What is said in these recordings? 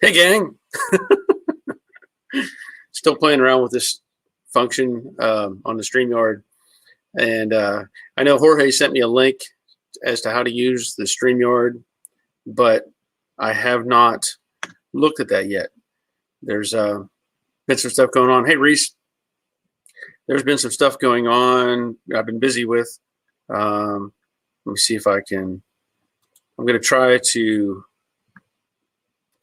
Hey, gang. Still playing around with this function on the StreamYard. And I know Jorge sent me a link as to how to use the StreamYard, but I have not looked at that yet. There's been some stuff going on. Hey, Reese, there's been some stuff going on I've been busy with. Let me see if I can. I'm going to try to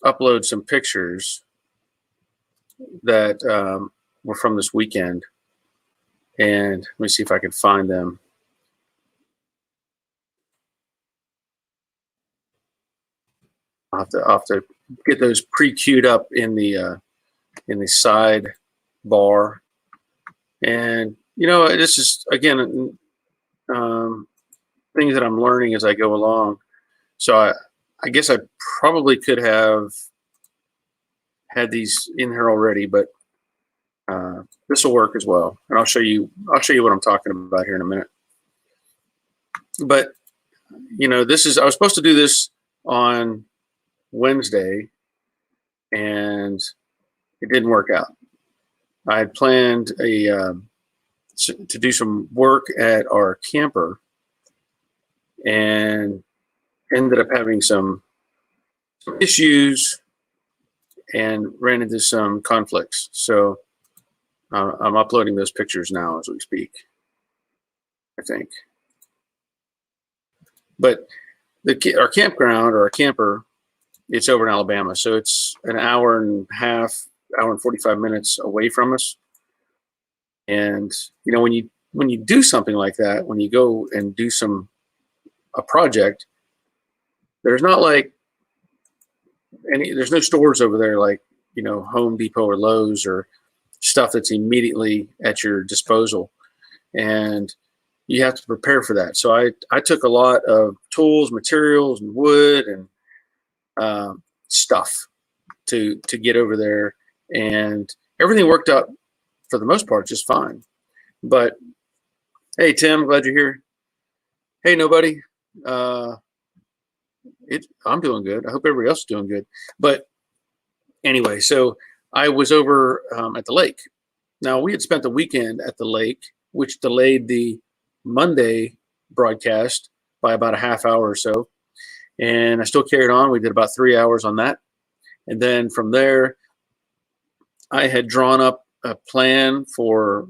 upload some pictures that were from this weekend, and let me see if I can find them. I'll have to get those pre-queued up in the side bar. And this is again things that I'm learning as I go along. So I guess I probably could have had these in here already, but this will work as well. And I'll show you what I'm talking about here in a minute. But I was supposed to do this on Wednesday, and it didn't work out. I had planned to do some work at our camper, and ended up having some issues and ran into some conflicts. So I'm uploading those pictures now as we speak, I think. But our campground, or our camper, it's over in Alabama, so it's an hour and 45 minutes away from us. And when you do something like that, when you go and do a project, there's not like there's no stores over there like Home Depot or Lowe's, or stuff that's immediately at your disposal, and you have to prepare for that. So I took a lot of tools, materials, and wood and stuff to get over there, and everything worked out for the most part just fine. But hey, Tim, glad you're here. Hey, nobody. I'm doing good. I hope everybody else is doing good. But anyway, so I was over at the lake. Now, we had spent the weekend at the lake, which delayed the Monday broadcast by about a half hour or so. And I still carried on. We did about 3 hours on that. And then from there, I had drawn up a plan for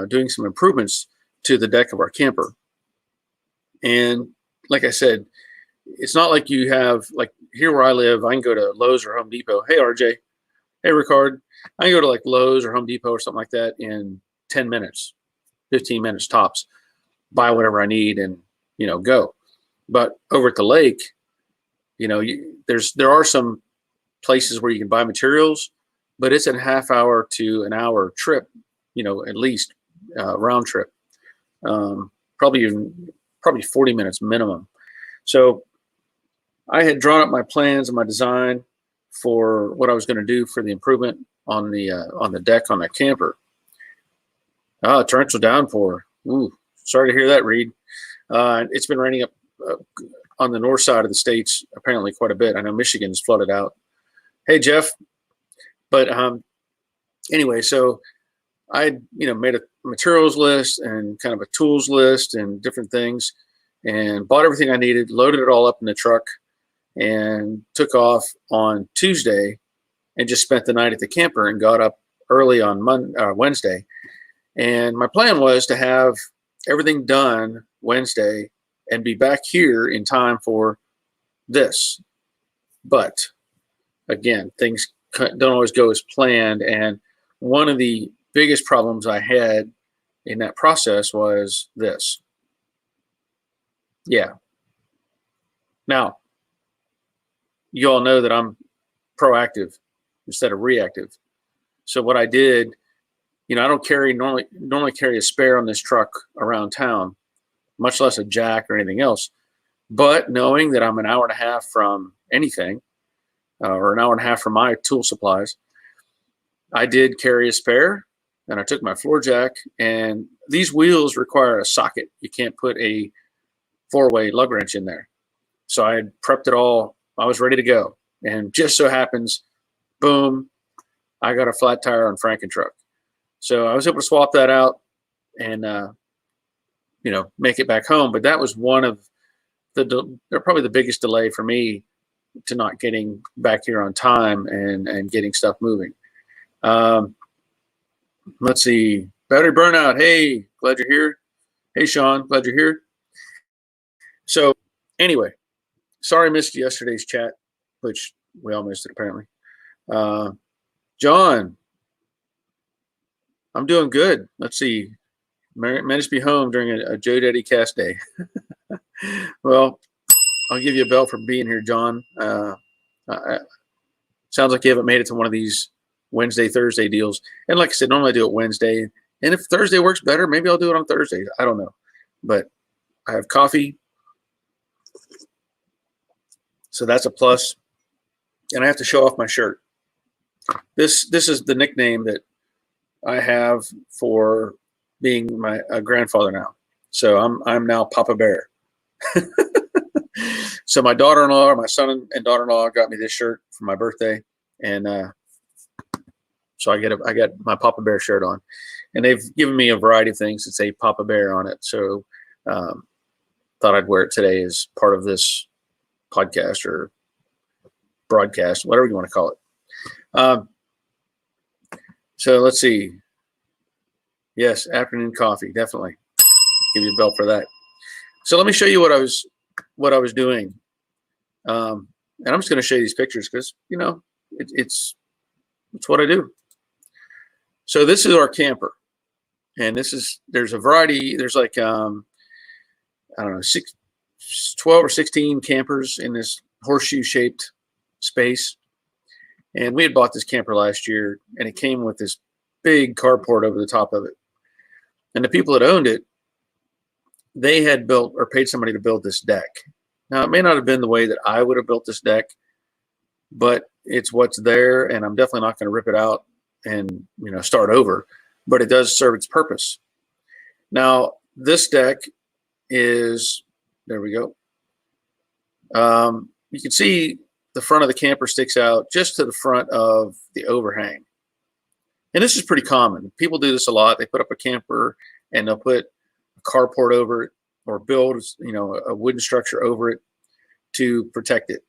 doing some improvements to the deck of our camper. And like I said, it's not like you have, like here where I live, I can go to Lowe's or Home Depot. Hey, RJ. Hey, Ricard. I can go to like Lowe's or Home Depot or something like that in 10 minutes, 15 minutes tops, buy whatever I need and, go. But over at the lake, there are some places where you can buy materials, but it's a half hour to an hour trip, at least round trip, probably 40 minutes minimum. So I had drawn up my plans and my design for what I was going to do for the improvement on the deck on that camper. Torrential downpour. Ooh, sorry to hear that, Reed. It's been raining up on the north side of the states apparently quite a bit. I know Michigan's flooded out. Hey, Jeff. But anyway, so I made a materials list and kind of a tools list and different things, and bought everything I needed, loaded it all up in the truck, and took off on Tuesday and just spent the night at the camper and got up early on Wednesday. And my plan was to have everything done Wednesday and be back here in time for this. But again, things don't always go as planned. And one of the biggest problems I had in that process was this. Yeah. Now, you all know that I'm proactive instead of reactive. So what I did, I don't normally carry a spare on this truck around town, much less a jack or anything else. But knowing that I'm an hour and a half from anything, or an hour and a half from my tool supplies, I did carry a spare, and I took my floor jack. And these wheels require a socket. You can't put a 4-way lug wrench in there. So I had prepped it all. I was ready to go. And just so happens boom, I got a flat tire on Franken truck. So I was able to swap that out and make it back home. But that was one of probably the biggest delay for me to not getting back here on time and getting stuff moving. Let's see, battery burnout. Hey, glad you're here. Hey, Sean, glad you're here. So anyway, sorry I missed yesterday's chat, which we all missed it apparently. John, I'm doing good. Let's see. Managed to be home during a Joe Daddy cast day. Well, I'll give you a bell for being here, John. Sounds like you haven't made it to one of these Wednesday, Thursday deals. And like I said, normally I do it Wednesday. And if Thursday works better, maybe I'll do it on Thursday. I don't know. But I have coffee. So that's a plus. And I have to show off my shirt. This is the nickname that I have for being my grandfather now. So I'm now Papa Bear. So my daughter-in-law, or my son and daughter-in-law, got me this shirt for my birthday, and so I got my Papa Bear shirt on, and they've given me a variety of things that say Papa Bear on it. So thought I'd wear it today as part of this podcast or broadcast, whatever you want to call it. So let's see. Yes, afternoon coffee, definitely. Give you a bell for that. So let me show you what I was doing. And I'm just going to show you these pictures because, it's what I do. So this is our camper. And there's a variety. There's like, I don't know, 12 or 16 campers in this horseshoe shaped space. And we had bought this camper last year, and it came with this big carport over the top of it. And the people that owned it, they had built or paid somebody to build this deck. Now, it may not have been the way that I would have built this deck, but it's what's there, and I'm definitely not going to rip it out and start over, but it does serve its purpose. Now, this deck is, there we go. You can see the front of the camper sticks out just to the front of the overhang. And this is pretty common. People do this a lot. They put up a camper and they'll put a carport over it or build, a wooden structure over it to protect it.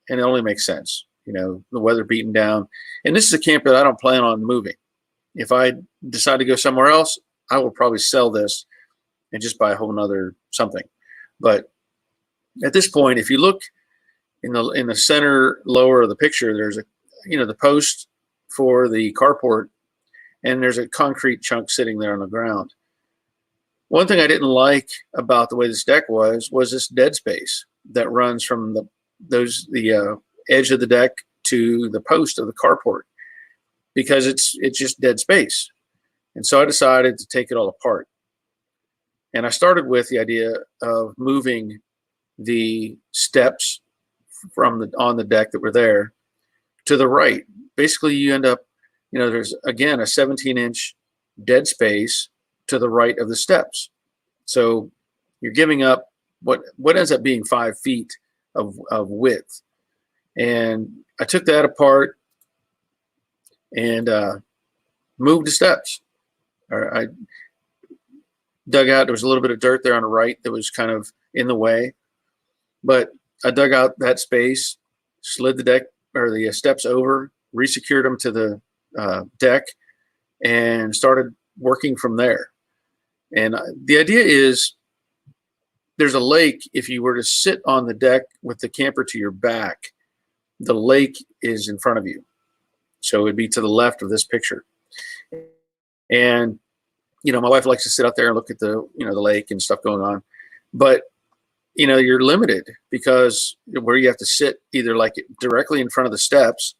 And it only makes sense. The weather beaten down. And this is a camper that I don't plan on moving. If I decide to go somewhere else, I will probably sell this and just buy a whole nother something. But at this point, if you look in the center lower of the picture, there's the post for the carport, and there's a concrete chunk sitting there on the ground. One thing I didn't like about the way this deck was this dead space that runs from the edge of the deck to the post of the carport, because it's just dead space. And so I decided to take it all apart. And I started with the idea of moving the steps on the deck that were there to the right. Basically, you end up, there's again a 17-inch dead space to the right of the steps. So you're giving up what ends up being 5 feet of width. And I took that apart and moved the steps. I dug out, there was a little bit of dirt there on the right that was kind of in the way, but I dug out that space, slid the deck or the steps over, resecured them to the deck, and started working from there. And the idea is there's a lake. If you were to sit on the deck with the camper to your back, the lake is in front of you. So it would be to the left of this picture. And, my wife likes to sit out there and look at the lake and stuff going on. But, you're limited because where you have to sit either like directly in front of the steps.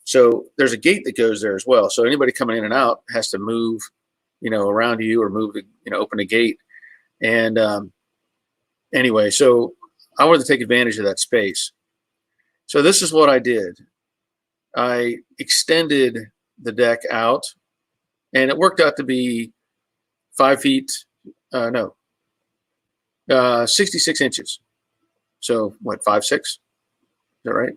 So there's a gate that goes there as well. So anybody coming in and out has to move, around you or move to, open a gate. And anyway, so I wanted to take advantage of that space. So this is what I did. I extended the deck out, and it worked out to be 5 feet, 66 inches. So what, 5'6"? Is that right?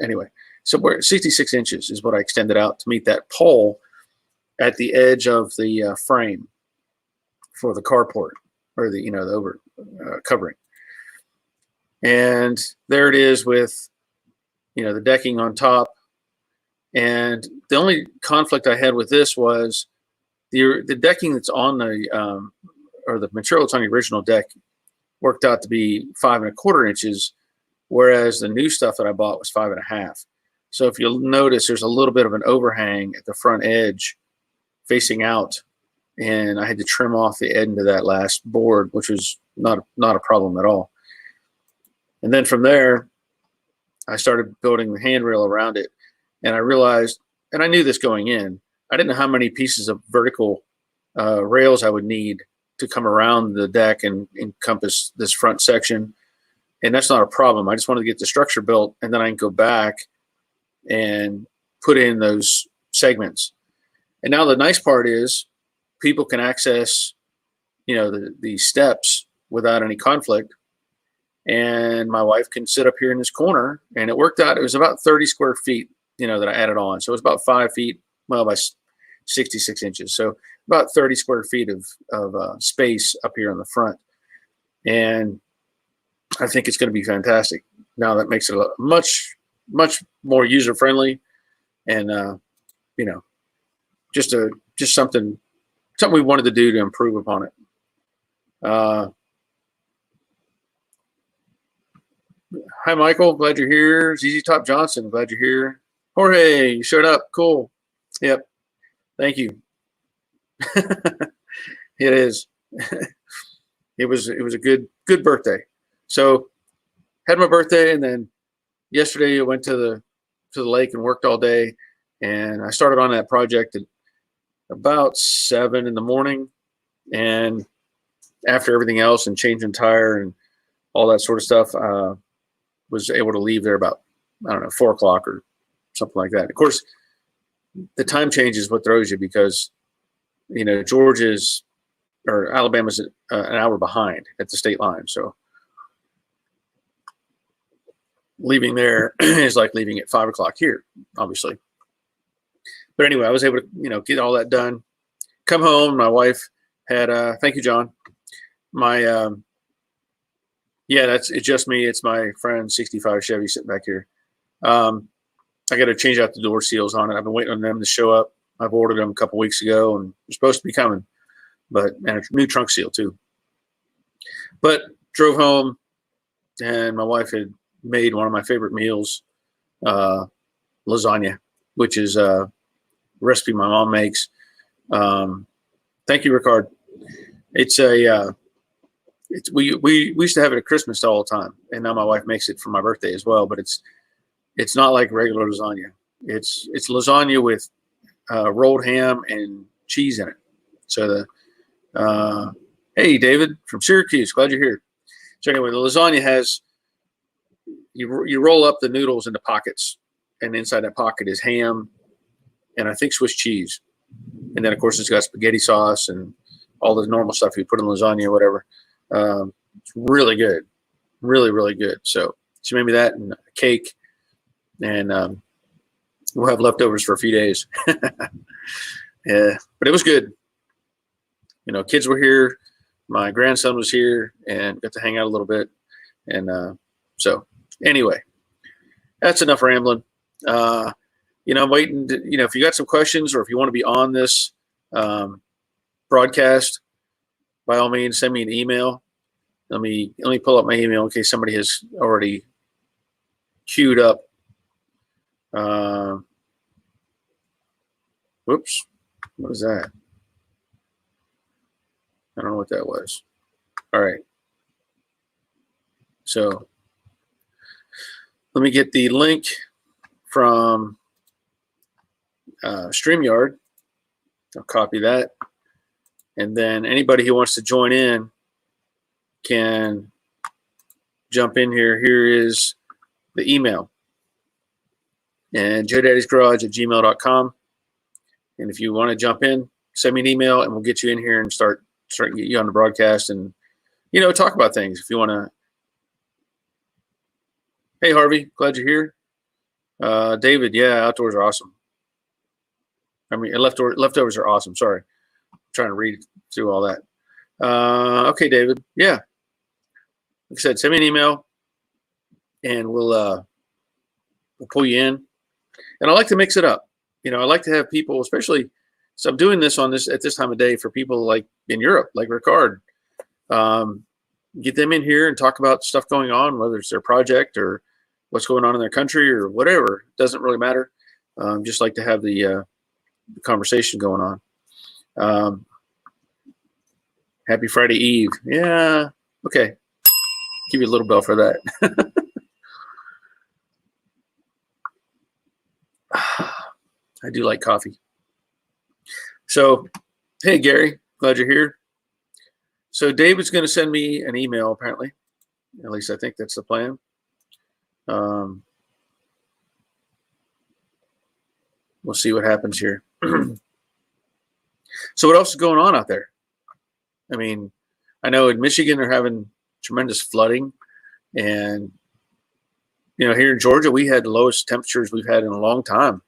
Anyway, So we're 66 inches is what I extended out to meet that pole at the edge of the frame for the carport, or the the over covering. And there it is with the decking on top. And the only conflict I had with this was the decking that's on the or the material that's on the original deck worked out to be 5¼ inches, whereas the new stuff that I bought was 5½. So if you'll notice, there's a little bit of an overhang at the front edge facing out, and I had to trim off the end of that last board, which was not a problem at all. And then from there, I started building the handrail around it, and I realized, and I knew this going in, I didn't know how many pieces of vertical rails I would need to come around the deck and encompass this front section. And that's not a problem. I just wanted to get the structure built, and then I can go back and put in those segments. And now the nice part is people can access, the steps without any conflict. And my wife can sit up here in this corner, and it worked out. It was about 30 square feet, that I added on. So it was about 5 feet, well, by 66 inches. So about 30 square feet of space up here on the front. And I think it's going to be fantastic. Now that makes it much more user friendly, and just something we wanted to do to improve upon it. Hi, Michael. Glad you're here. ZZ Top Johnson. Glad you're here. Jorge, you showed up. Cool. Yep. Thank you. It is. It was a good birthday. So had my birthday, and then yesterday I went to the lake and worked all day, and I started on that project at about 7 in the morning, and after everything else and changing tire and all that sort of stuff, was able to leave there about 4 o'clock or something like that. Of course, the time change is what throws you, because Georgia's or Alabama's an hour behind at the state line, so leaving there is like leaving at 5 o'clock here, obviously. But anyway, I was able to get all that done, come home. My wife had thank you, John. My it's just me. It's my friend 65 Chevy sitting back here. I got to change out the door seals on it. I've been waiting on them to show up. I've ordered them a couple weeks ago, and they're supposed to be coming. And a new trunk seal too. But drove home, and my wife had made one of my favorite meals, lasagna, which is a recipe my mom makes. Thank you, Ricard. We used to have it at Christmas all the time, and now my wife makes it for my birthday as well. But it's not like regular lasagna. It's lasagna with rolled ham and cheese in it. So hey, David from Syracuse, glad you're here. So anyway, the lasagna has you roll up the noodles into pockets, and inside that pocket is ham and I think Swiss cheese, and then of course it's got spaghetti sauce and all the normal stuff you put in lasagna or whatever. It's really good, really good. So she made me that and a cake, and we'll have leftovers for a few days. Yeah, but it was good. Kids were here, my grandson was here, and got to hang out a little bit. And so anyway, that's enough rambling. I'm waiting to, if you got some questions, or if you want to be on this broadcast, by all means, send me an email. Let me pull up my email in case somebody has already queued up. Whoops, what is that? I don't know what that was. All right. So let me get the link from StreamYard. I'll copy that. And then anybody who wants to join in can jump in here. Here is the email. And joedaddysgarage@gmail.com. And if you want to jump in, send me an email and we'll get you in here and start get you on the broadcast and, talk about things if you want to. Hey, Harvey, glad you're here. David, yeah, outdoors are awesome. I mean, leftovers are awesome. Sorry, I'm trying to read through all that. Okay, David. Yeah, like I said, send me an email, and we'll pull you in. And I like to mix it up. I like to have people, especially. So I'm doing this at this time of day for people like in Europe, like Ricard. Get them in here and talk about stuff going on, whether it's their project or what's going on in their country or whatever. It doesn't really matter. Just like to have the conversation going on. Happy Friday Eve. Yeah. Okay. Give you a little bell for that. I do like coffee. So, hey, Gary, glad you're here. So David's going to send me an email, apparently. At least I think that's the plan. We'll see what happens here. So what else is going on out there? I mean, I know in Michigan they're having tremendous flooding. And, here in Georgia, we had the lowest temperatures we've had in a long time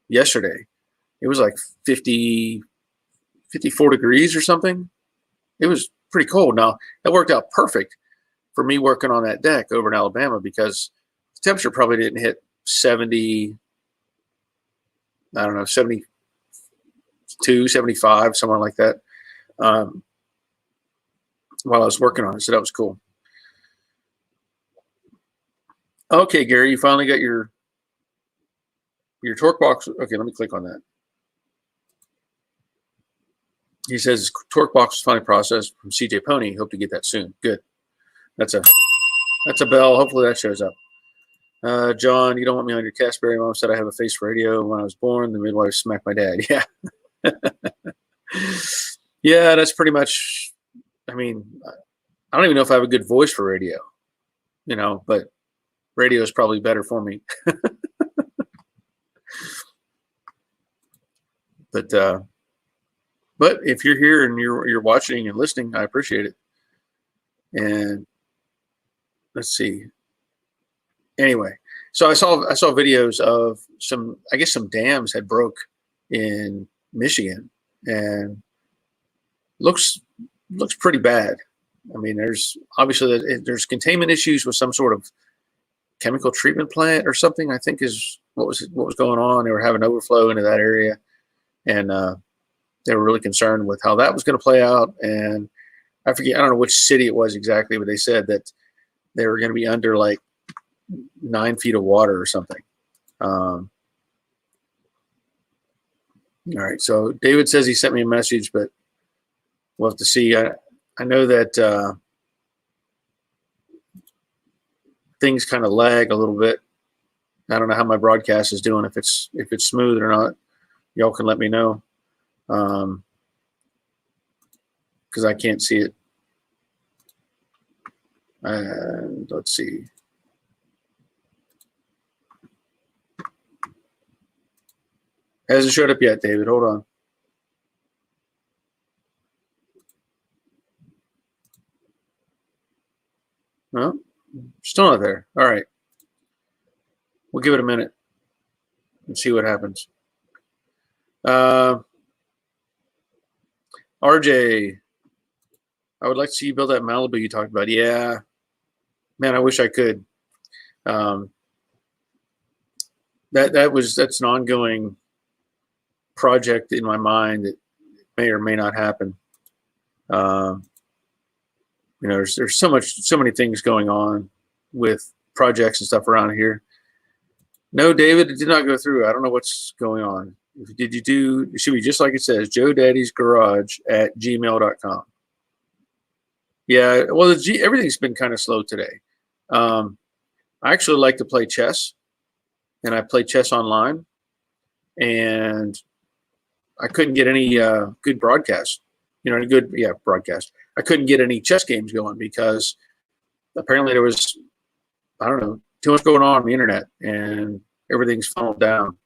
yesterday. It was like 54 degrees or something. It was pretty cold. Now, that worked out perfect for me working on that deck over in Alabama because the temperature probably didn't hit 70, I don't know, 72, 75, somewhere like that, while I was working on it. So that was cool. Okay, Gary, you finally got your torque box. Okay, let me click on that. He says his torque box was finally processed from CJ Pony. Hope to get that soon. Good. That's a bell. Hopefully that shows up. John, you don't want me on your cast. Barry mom said I have a face for radio. When I was born, the midwife smacked my dad. Yeah. Yeah, that's pretty much. I mean, I don't even know if I have a good voice for radio, but radio is probably better for me. But if you're here and you're watching and listening, I appreciate it. And let's see. Anyway, so I saw videos of some dams had broke in Michigan, and looks pretty bad. I mean, there's obviously there's containment issues with some sort of chemical treatment plant or something. I think is what was going on. They were having overflow into that area, and they were really concerned with how that was going to play out. And I don't know which city it was exactly, but they said that they were going to be under like 9 feet of water or something. All right. So David says he sent me a message, but we'll have to see. I know that things kind of lag a little bit. I don't know how my broadcast is doing, if it's smooth or not. Y'all can let me know. Because I can't see it. And let's see. Hasn't showed up yet, David. Hold on. No, still not there. All right. We'll give it a minute and see what happens. RJ, I would like to see you build that Malibu you talked about. Yeah, man, I wish I could. That's an ongoing project in my mind that may or may not happen. There's so many things going on with projects and stuff around here. No, David, it did not go through. I don't know what's going on. It should be just like it says, joedaddysgarage@gmail.com. Yeah, well, everything's been kind of slow today. I actually like to play chess, and I play chess online, and I couldn't get any good broadcast. Broadcast. I couldn't get any chess games going because apparently there was, I don't know, too much going on the internet, and everything's funneled down.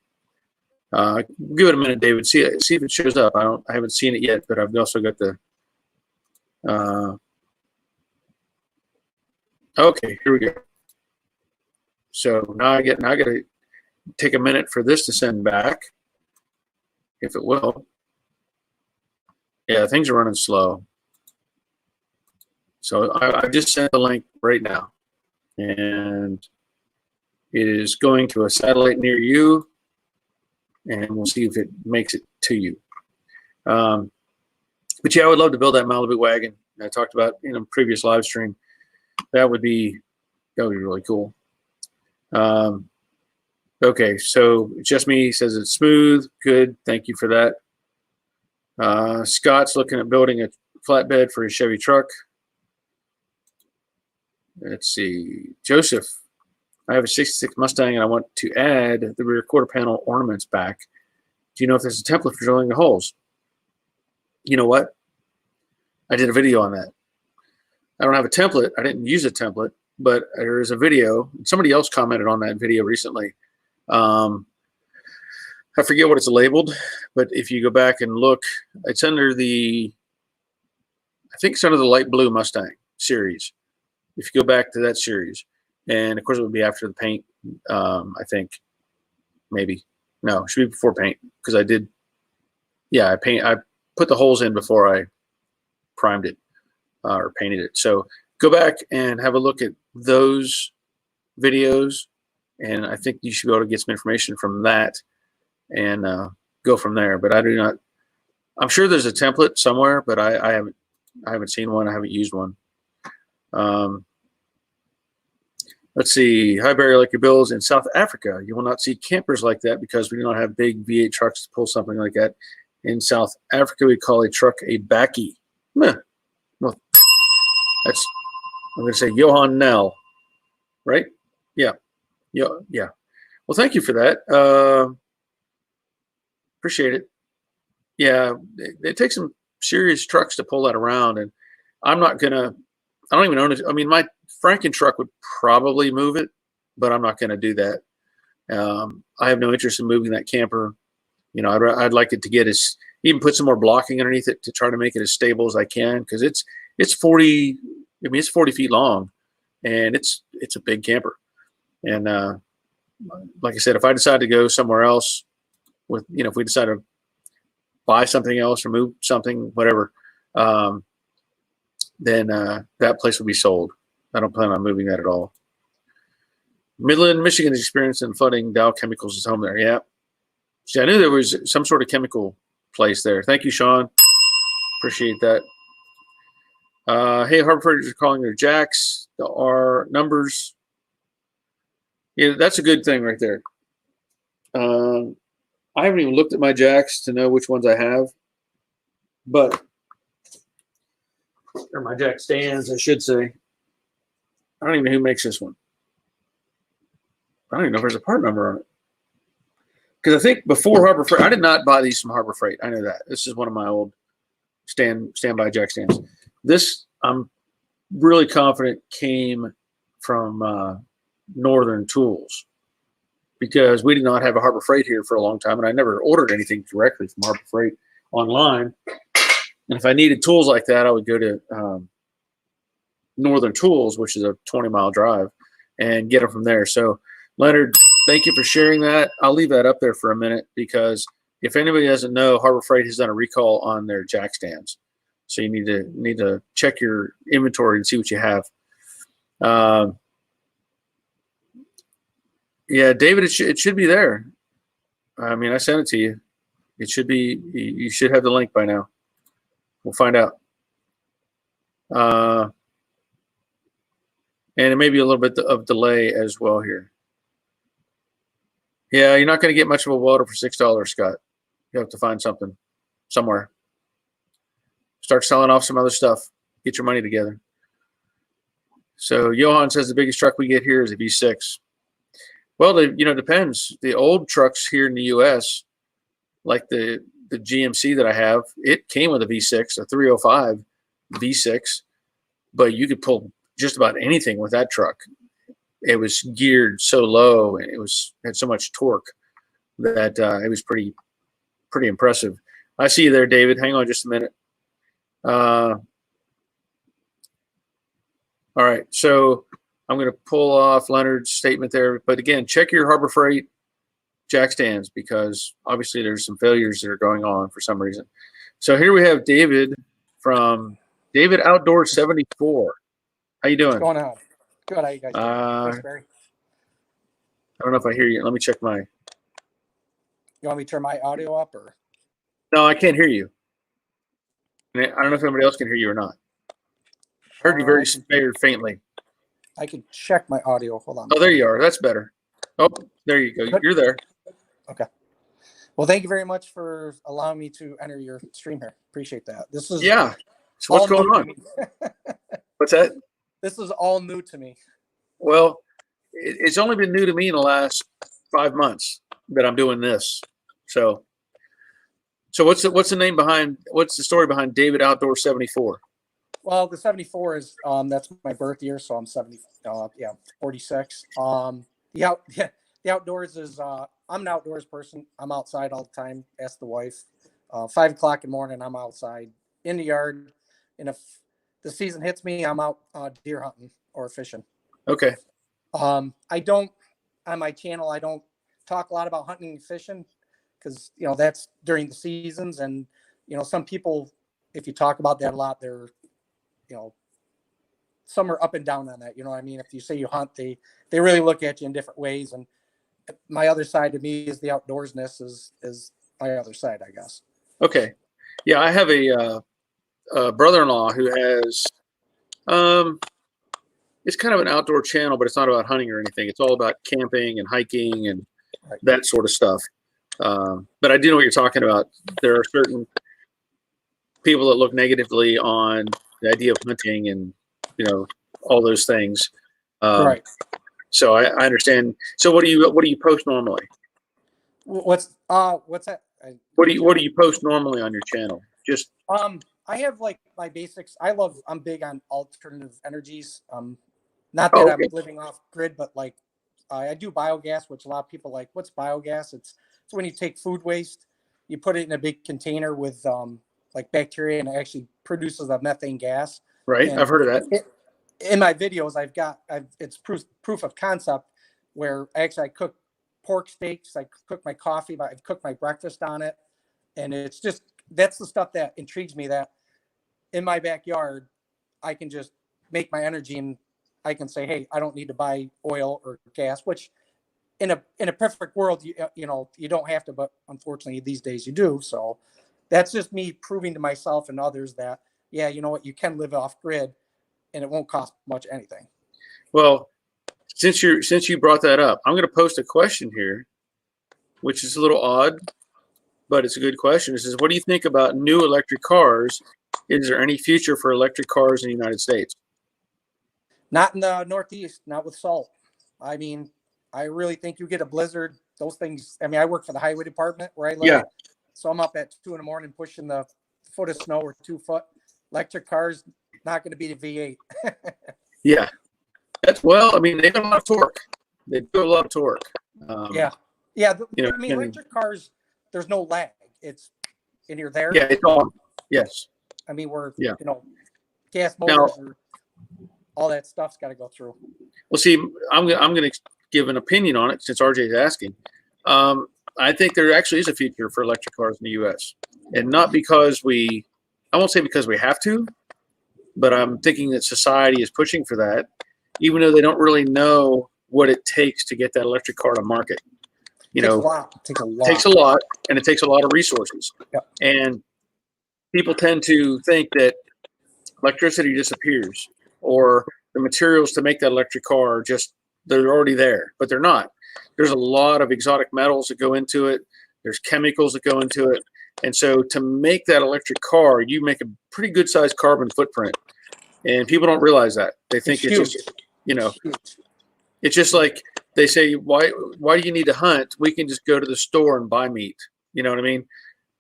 Give it a minute, David. See if it shows up. I haven't seen it yet, but I've also got the. Okay, here we go. So now I got to take a minute for this to send back, if it will. Yeah, things are running slow. So I just sent the link right now, and it is going to a satellite near you, and we'll see if it makes it to you. But yeah, I would love to build that Malibu wagon I talked about in a previous live stream. That would be really cool. Okay, so just me says it's smooth. Good, thank you for that. Scott's looking at building a flatbed for his Chevy truck. Let's see, Joseph. I have a '66 Mustang and I want to add the rear quarter panel ornaments back. Do you know if there's a template for drilling the holes? You know what? I did a video on that. I don't have a template. I didn't use a template, but there is a video. Somebody else commented on that video recently. I forget what it's labeled, but if you go back and look, it's under the, I think it's under the light blue Mustang series. If you go back to that series, and of course it would be after the paint, I think, maybe. No, it should be before paint, because I did, yeah, I put the holes in before I primed it or painted it. So go back and have a look at those videos, and I think you should be able to get some information from that and go from there. But I do not, I'm sure there's a template somewhere, but I haven't seen one. I haven't used one. Let's see. Hi, Barry, like your bills in South Africa. You will not see campers like that because we do not have big V8 trucks to pull something like that. In South Africa, we call a truck a bakkie. Well, that's, I'm going to say Johan Nell, right? Yeah. Yeah. Well, thank you for that. Appreciate it. Yeah, it takes some serious trucks to pull that around, and I'm not going to, I don't even own it. I mean, my Franken truck would probably move it, but I'm not going to do that. I have no interest in moving that camper. You know, I'd like it to get even put some more blocking underneath it to try to make it as stable as I can, because it's 40. I mean, it's 40 feet long, and it's a big camper. And like I said, if I decide to go somewhere else with, you know, if we decide to buy something else or move something, whatever, then that place will be sold. I don't plan on moving that at all. Midland, Michigan's experience in flooding. Dow Chemicals is home there. Yeah. See, I knew there was some sort of chemical place there. Thank you, Sean. Appreciate that. Hey, Harbor Freighters are calling their jacks. There are numbers. Yeah, that's a good thing right there. I haven't even looked at my jacks to know which ones I have, but or my jack stands, I should say. I don't even know who makes this one. I don't even know if there's a part number on it. Because I think before Harbor Freight, I did not buy these from Harbor Freight. I know that. This is one of my old standby jack stands. This, I'm really confident, came from Northern Tools, because we did not have a Harbor Freight here for a long time, and I never ordered anything directly from Harbor Freight online. And if I needed tools like that, I would go to Northern Tools, which is a 20-mile drive, and get them from there. So, Leonard, thank you for sharing that. I'll leave that up there for a minute, because if anybody doesn't know, Harbor Freight has done a recall on their jack stands. So you need to check your inventory and see what you have. Yeah, David, it should be there. I mean, I sent it to you. It should be. You should have the link by now. We'll find out. And it may be a little bit of delay as well here. Yeah, you're not going to get much of a welder for $6, Scott. You have to find something somewhere. Start selling off some other stuff. Get your money together. So Johan says the biggest truck we get here is a V6. Well, you know, it depends. The old trucks here in the U.S., like the GMC that I have, it came with a V6, a 305 V6, but you could pull just about anything with that truck. It was geared so low, and had so much torque that it was pretty impressive. I see you there, David. Hang on just a minute. All right, so I'm going to pull off Leonard's statement there. But again, check your Harbor Freight. jack stands because obviously there's some failures that are going on for some reason. So here we have David from David Outdoors 74. How you What's doing? going on? Good. How you guys doing? Thanks, I Barry. don't know if I hear you. Let me check my. You want me to turn my audio up or? No, I can't hear you. I don't know if anybody else can hear you or not. I heard you very faintly. I can check my audio. Hold on. Oh, there you are. That's better. Oh, there you go. Good. You're there. Okay. Well, thank you very much for allowing me to enter your stream here. Appreciate that. This is Yeah. So what's going on? What's that? This is all new to me. Well, it's only been new to me in the last 5 months that I'm doing this. So what's the story behind David Outdoor 74? Well, the 74 is that's my birth year, so I'm 46. The outdoors is I'm an outdoors person. I'm outside all the time. Ask the wife. 5 o'clock in the morning, I'm outside in the yard, and if the season hits me, I'm out deer hunting or fishing. Okay. I don't on my channel. I don't talk a lot about hunting and fishing because that's during the seasons, and some people, if you talk about that a lot, they're some are up and down on that. You know what I mean? If you say you hunt, they really look at you in different ways. And my other side to me is the outdoorsness is my other side, I guess. Okay. Yeah, I have a brother-in-law who has it's kind of an outdoor channel, but it's not about hunting or anything. It's all about camping and hiking and that sort of stuff. But I do know what you're talking about. There are certain people that look negatively on the idea of hunting and all those things. Right. So I understand. So what do you post normally? What's that? What do you post normally on your channel? Just I have like my basics. I'm big on alternative energies. Not that I'm living off grid, but like I do biogas, which a lot of people like. What's biogas? It's when you take food waste, you put it in a big container with like bacteria, and it actually produces a methane gas. Right, and I've heard of that. In my videos, it's proof of concept where I cook pork steaks, I cook my coffee, I cook my breakfast on it, and it's just that's the stuff that intrigues me. That in my backyard, I can just make my energy, and I can say, hey, I don't need to buy oil or gas. Which in a perfect world, you don't have to, but unfortunately these days you do. So that's just me proving to myself and others that you know what, you can live off grid. And it won't cost much anything. Well, since you brought that up, I'm going to post a question here, which is a little odd, but it's a good question. It says, what do you think about new electric cars? Is there any future for electric cars in the United States? Not in the Northeast, not with salt. I mean, I really think you get a blizzard, those things. I mean, I work for the highway department where I live. Yeah. So I'm up at 2 a.m. pushing the foot of snow or 2 foot. Electric cars, not going to be the V8. Yeah. I mean, they got a lot of torque. They do a lot of torque. Yeah. I mean, electric cars, there's no lag. It's and you're there. Yeah, it's on. Yes. I mean, gas motors, all that stuff's got to go through. Well, see, I'm going to give an opinion on it since RJ is asking. I think there actually is a future for electric cars in the U.S. and not because I won't say because we have to, but I'm thinking that society is pushing for that, even though they don't really know what it takes to get that electric car to market. It takes a lot. It takes a lot, and it takes a lot of resources. Yep. And people tend to think that electricity disappears or the materials to make that electric car they're already there, but they're not. There's a lot of exotic metals that go into it. There's chemicals that go into it. And so to make that electric car, you make a pretty good sized carbon footprint. And people don't realize that. They think it's just, it's just like they say, why do you need to hunt? We can just go to the store and buy meat. You know what I mean?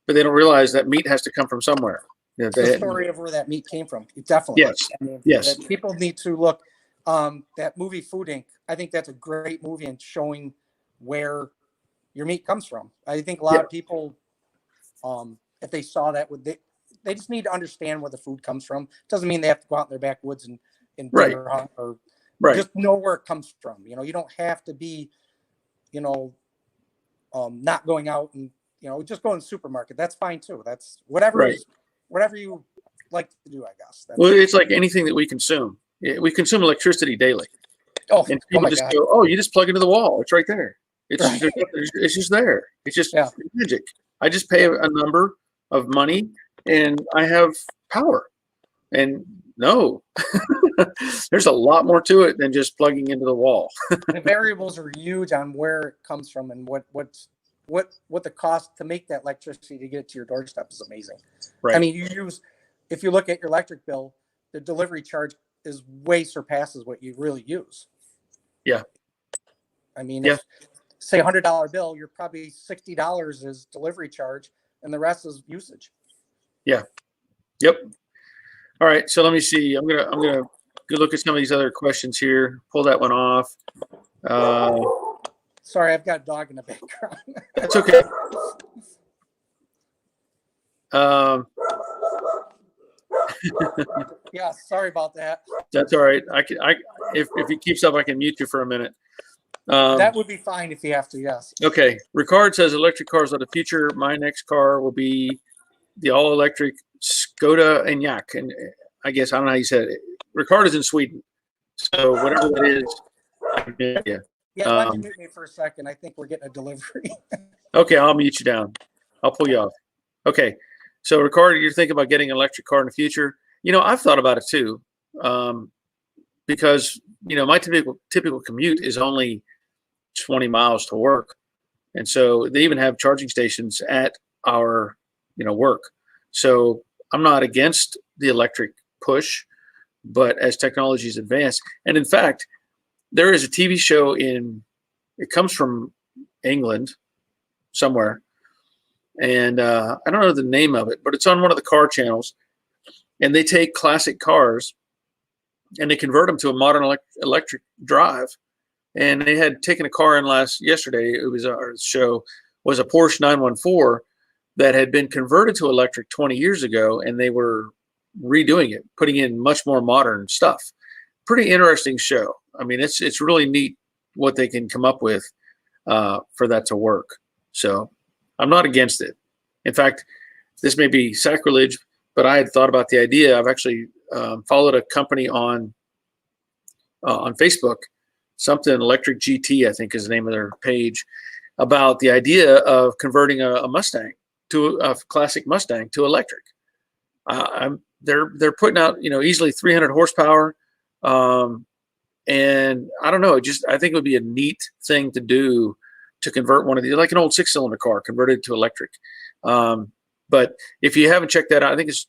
But they don't realize that meat has to come from somewhere. The story of where that meat came from. Definitely. Yes. I mean, yes. People need to look. That movie Food Inc. I think that's a great movie and showing where your meat comes from. I think a lot of people, if they saw that, they just need to understand where the food comes from. Doesn't mean they have to go out in their backwoods and deer hunt or just know where it comes from. You don't have to be, not going out and, just going to the supermarket. That's fine too. That's whatever Right. whatever you like to do, I guess. Well, it's like anything that we consume. We consume electricity daily, and people my just God. go, "Oh, you just plug into the wall. It's right there. It's Right. it's just there. It's just Yeah. magic. I just pay a number of money, and I have power." And no, there's a lot more to it than just plugging into the wall. The variables are huge on where it comes from and what the cost to make that electricity to get it to your doorstep is amazing. Right. I mean, if you look at your electric bill, the delivery charge is way surpasses what you really use. Yeah. I mean, Yeah. if, say $100 bill, you're probably $60 is delivery charge, and the rest is usage. Yeah. Yep. All right. So let me see. I'm gonna go look at some of these other questions here. Pull that one off. Sorry, I've got a dog in the background. That's okay. Yeah, sorry about that. That's all right. If it keeps up, I can mute you for a minute. That would be fine if you have to. Yes. Okay. Ricard says electric cars are the future. My next car will be the all-electric Skoda Enyaq, and I guess I don't know how you said it. Ricard is in Sweden, so whatever that is, I have no idea. Yeah, why don't you mute me for a second? I think we're getting a delivery. Okay, I'll mute you down. I'll pull you off. Okay. So, Ricard, you're thinking about getting an electric car in the future. I've thought about it too, because my typical commute is only 20 miles to work, and so they even have charging stations at our work. So I'm not against the electric push, but as technologies advance, and in fact, there is a TV show it comes from England somewhere, and I don't know the name of it, but it's on one of the car channels, and they take classic cars and they convert them to a modern electric drive. And they had taken a car in yesterday. It was our show was a Porsche 914 that had been converted to electric 20 years ago, and they were redoing it, putting in much more modern stuff. Pretty interesting show. I mean, it's really neat what they can come up with for that to work. So I'm not against it. In fact, this may be sacrilege, but I had thought about the idea. I've actually followed a company on Facebook, something Electric GT, I think is the name of their page, about the idea of converting a Mustang to a classic Mustang to electric. They're putting out easily 300 horsepower, and I don't know. I think it would be a neat thing to do to convert one of these, like an old 6-cylinder car converted to electric. But if you haven't checked that out, I think it's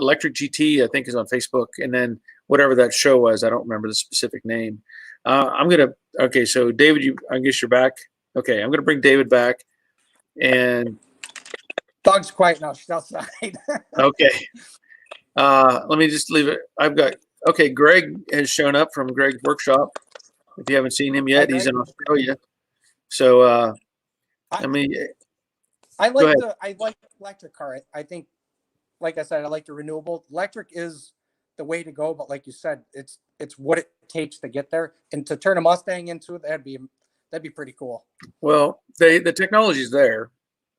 Electric GT. I think is on Facebook, and then whatever that show was, I don't remember the specific name. Okay, so David, I guess you're back. Okay, I'm gonna bring David back, and dog's quiet now. She's outside. Okay, let me just leave it. Okay, Greg has shown up from Greg's workshop. If you haven't seen him yet, he's in Australia. So I like electric car. I think, like I said, I like the renewable. Electric is the way to go, but like you said, it's what it takes to get there, and to turn a Mustang into it, that'd be pretty cool. Well, the technology is there.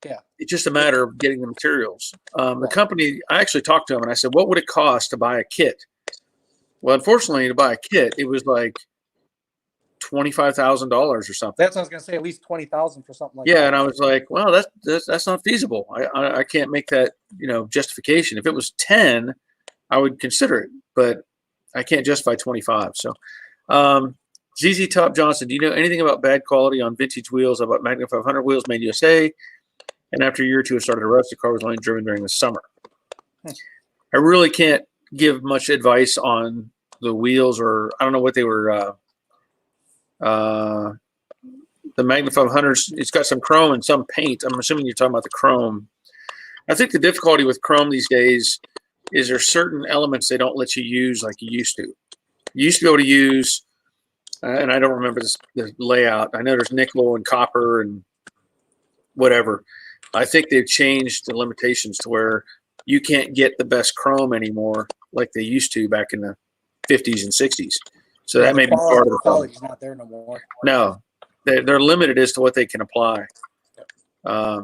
Yeah, it's just a matter of getting the materials. The company, I actually talked to him and I said, "What would it cost to buy a kit?" Well, unfortunately, to buy a kit, it was like $25,000 or something. That's what I was gonna say. At least 20,000 for something like that. Yeah, and I was like, "Well, that's not feasible. I can't make that justification. If it was 10, I would consider it, but I can't justify 25." So, ZZ Top Johnson, do you know anything about bad quality on vintage wheels? I bought Magna 500 wheels made USA, and after a year or two, I started to rust. The car was only driven during the summer. I really can't give much advice on the wheels, or I don't know what they were. The Magna 500s, it's got some chrome and some paint. I'm assuming you're talking about the chrome. I think the difficulty with chrome these days is there's certain elements they don't let you use like you used to. You used to be able to use, and I don't remember the layout. I know there's nickel and copper and whatever. I think they've changed the limitations to where you can't get the best chrome anymore like they used to back in the 50s and 60s. So that may be part of the problem. Quality's not there no more. No, they're limited as to what they can apply. Um,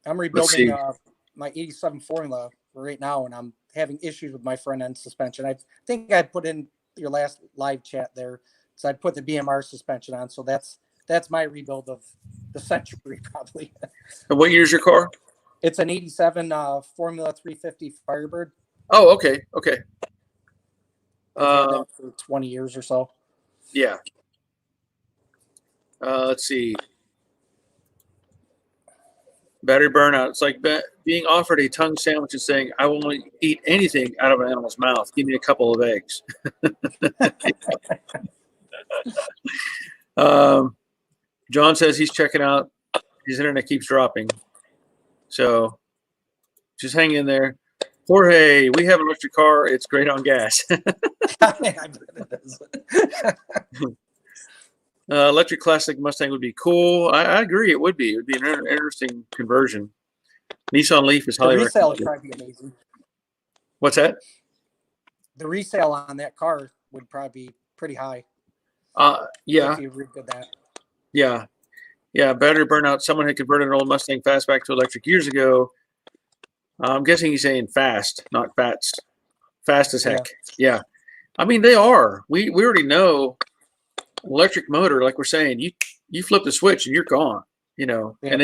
I'm let's see. rebuilding my 87 Formula right now, and I'm having issues with my front end suspension. I think I put in your last live chat there, so I put the BMR suspension on. So that's my rebuild of the century probably. And what year's your car? It's an 87 Formula 350 Firebird. Oh, okay, okay. I've had that for 20 years or so. Yeah. Let's see. Battery burnout. It's like being offered a tongue sandwich and saying, "I won't eat anything out of an animal's mouth. Give me a couple of eggs." John says he's checking out. His internet keeps dropping, so just hang in there. Jorge, we have an electric car. It's great on gas. Electric classic Mustang would be cool. I agree. It would be. It would be an interesting conversion. Nissan Leaf is highly the resale would recommended. probably be amazing. What's that? The resale on that car would probably be pretty high. Yeah. If you redid that. Yeah. Yeah. Battery burnout. Someone had converted an old Mustang Fastback to electric years ago. I'm guessing he's saying fast, not fats. Fast as heck. Yeah. I mean, they are. We already know electric motor, like we're saying, you flip the switch and you're gone. You know, Yeah, and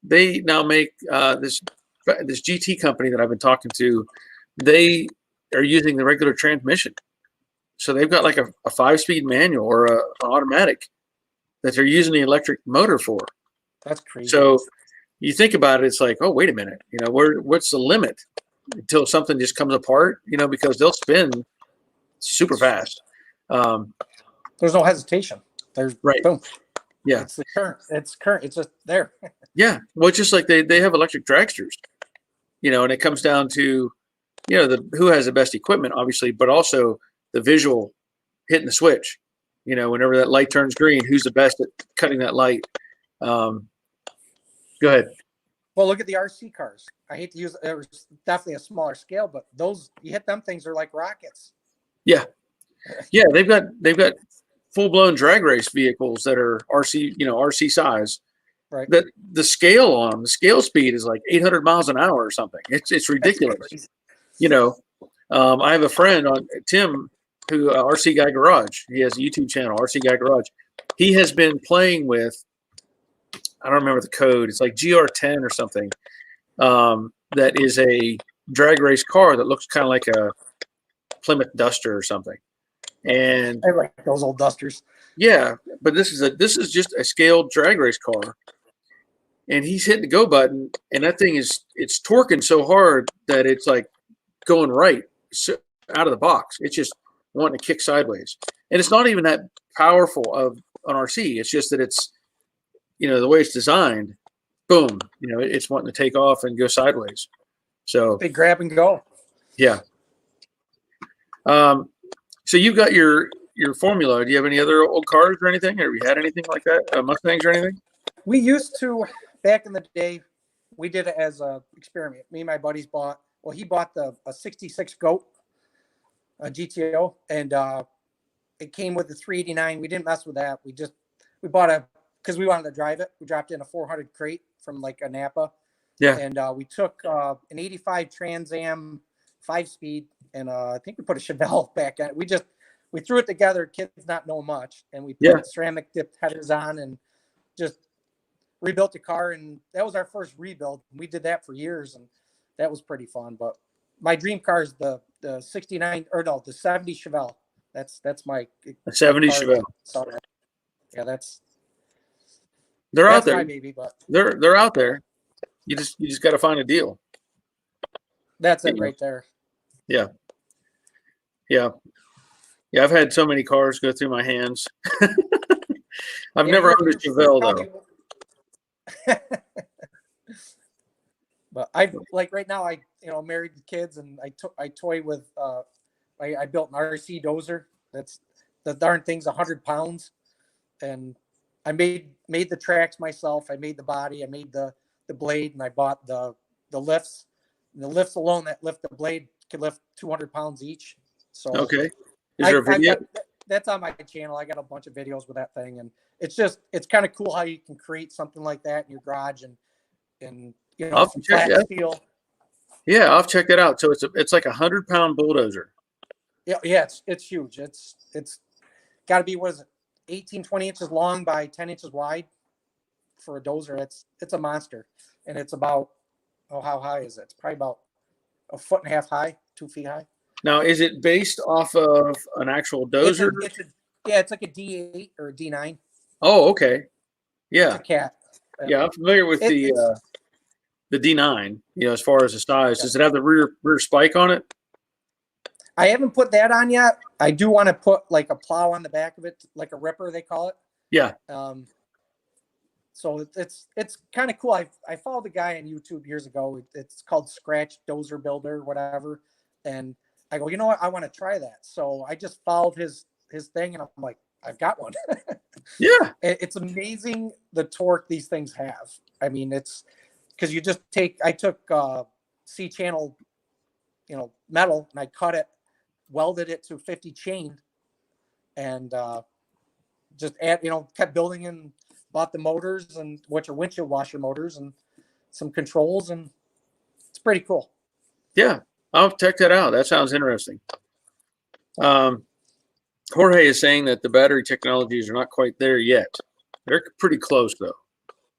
they now make this GT company that I've been talking to. They are using the regular transmission, so they've got like a 5-speed manual or an automatic that they're using the electric motor for. That's crazy. So you think about it, it's like, oh, wait a minute, you know, what's the limit until something just comes apart? You know, because they'll spin super fast. There's no hesitation. There's right. Boom. Yeah. It's the current. It's current. It's just there. Yeah. Well, it's just like they have electric dragsters, you know, and it comes down to, you know, who has the best equipment, obviously, but also the visual hitting the switch. You know, whenever that light turns green, who's the best at cutting that light? Go ahead. Well, look at the RC cars. I hate to use it. Was definitely a smaller scale, but those, you hit them things, are like rockets. Yeah. Yeah. They've got full-blown drag race vehicles that are RC size. Right. That the scale on them, the scale speed is like 800 miles an hour or something. It's ridiculous. You know, I have a friend on Tim who RC Guy Garage. He has a YouTube channel, RC Guy Garage. He has been playing with, I don't remember the code. It's like GR10 or something. That is a drag race car that looks kind of like a Plymouth Duster or something. And I like those old Dusters. Yeah, but this is just a scaled drag race car, and he's hitting the go button, and that thing it's torquing so hard that it's like going right out of the box. It's just wanting to kick sideways, and it's not even that powerful of an RC. It's just that it's, you know, the way it's designed, boom, you know, it's wanting to take off and go sideways. So they grab and go. Yeah. So you've got your Formula. Do you have any other old cars or anything? Have you had anything like that? Mustangs or anything? We used to, back in the day, we did it as a experiment. Me and my buddies he bought a 66 GOAT, a GTO, and it came with the 389. We didn't mess with that. We bought because we wanted to drive it. We dropped in a 400 crate from like a Napa. Yeah. And we took an 85 Trans Am 5-speed, and I think we put a Chevelle back on it. We threw it together, kids not know much, and we put ceramic dipped headers on and just rebuilt the car. And that was our first rebuild. We did that for years, and that was pretty fun. But my dream car is the 69 or no, the 70 Chevelle. That's my 70 Chevelle. So, yeah, they're out there. My baby, but they're out there. You just got to find a deal. That's it right there. Yeah. Yeah. Yeah, I've had so many cars go through my hands. I've never owned a Chevelle though. But I like right now, I married with kids, and I toy with I built an RC dozer. That's the darn thing's 100 pounds, and I made the tracks myself. I made the body, I made the blade, and I bought the lifts. And the lifts alone that lift the blade could lift 200 pounds each. So okay. Is there a video? that's on my channel. I got a bunch of videos with that thing, and it's kind of cool how you can create something like that in your garage and I'll some check flat that. steel. Yeah, I'll check that out. So it's like 100-pound bulldozer. Yeah, it's huge. It's got to be, what is it, 18, 20 inches long by 10 inches wide for a dozer. It's a monster, and it's about, how high is it? It's probably about a foot and a half high, 2 feet high. Now, is it based off of an actual dozer? It's like a D8 or a D9. Oh, okay. Yeah. It's a cat. Yeah, I'm familiar with the D9, as far as the size. Does it have the rear spike on it? I haven't put that on yet. I do want to put like a plow on the back of it, like a ripper, they call it. Yeah. So it's kind of cool. I followed a guy on YouTube years ago. It's called Scratch Dozer Builder, whatever. And I go, you know what? I want to try that. So I just followed his thing, and I'm like, I've got one. Yeah. It's amazing the torque these things have. I mean, it's because I took C-channel, metal, and I cut it, welded it to 50 chain, and just kept building and bought the motors, and which are windshield washer motors, and some controls, and it's pretty cool. Yeah, I'll check that out. That sounds interesting. Jorge is saying that the battery technologies are not quite there yet. They're pretty close, though.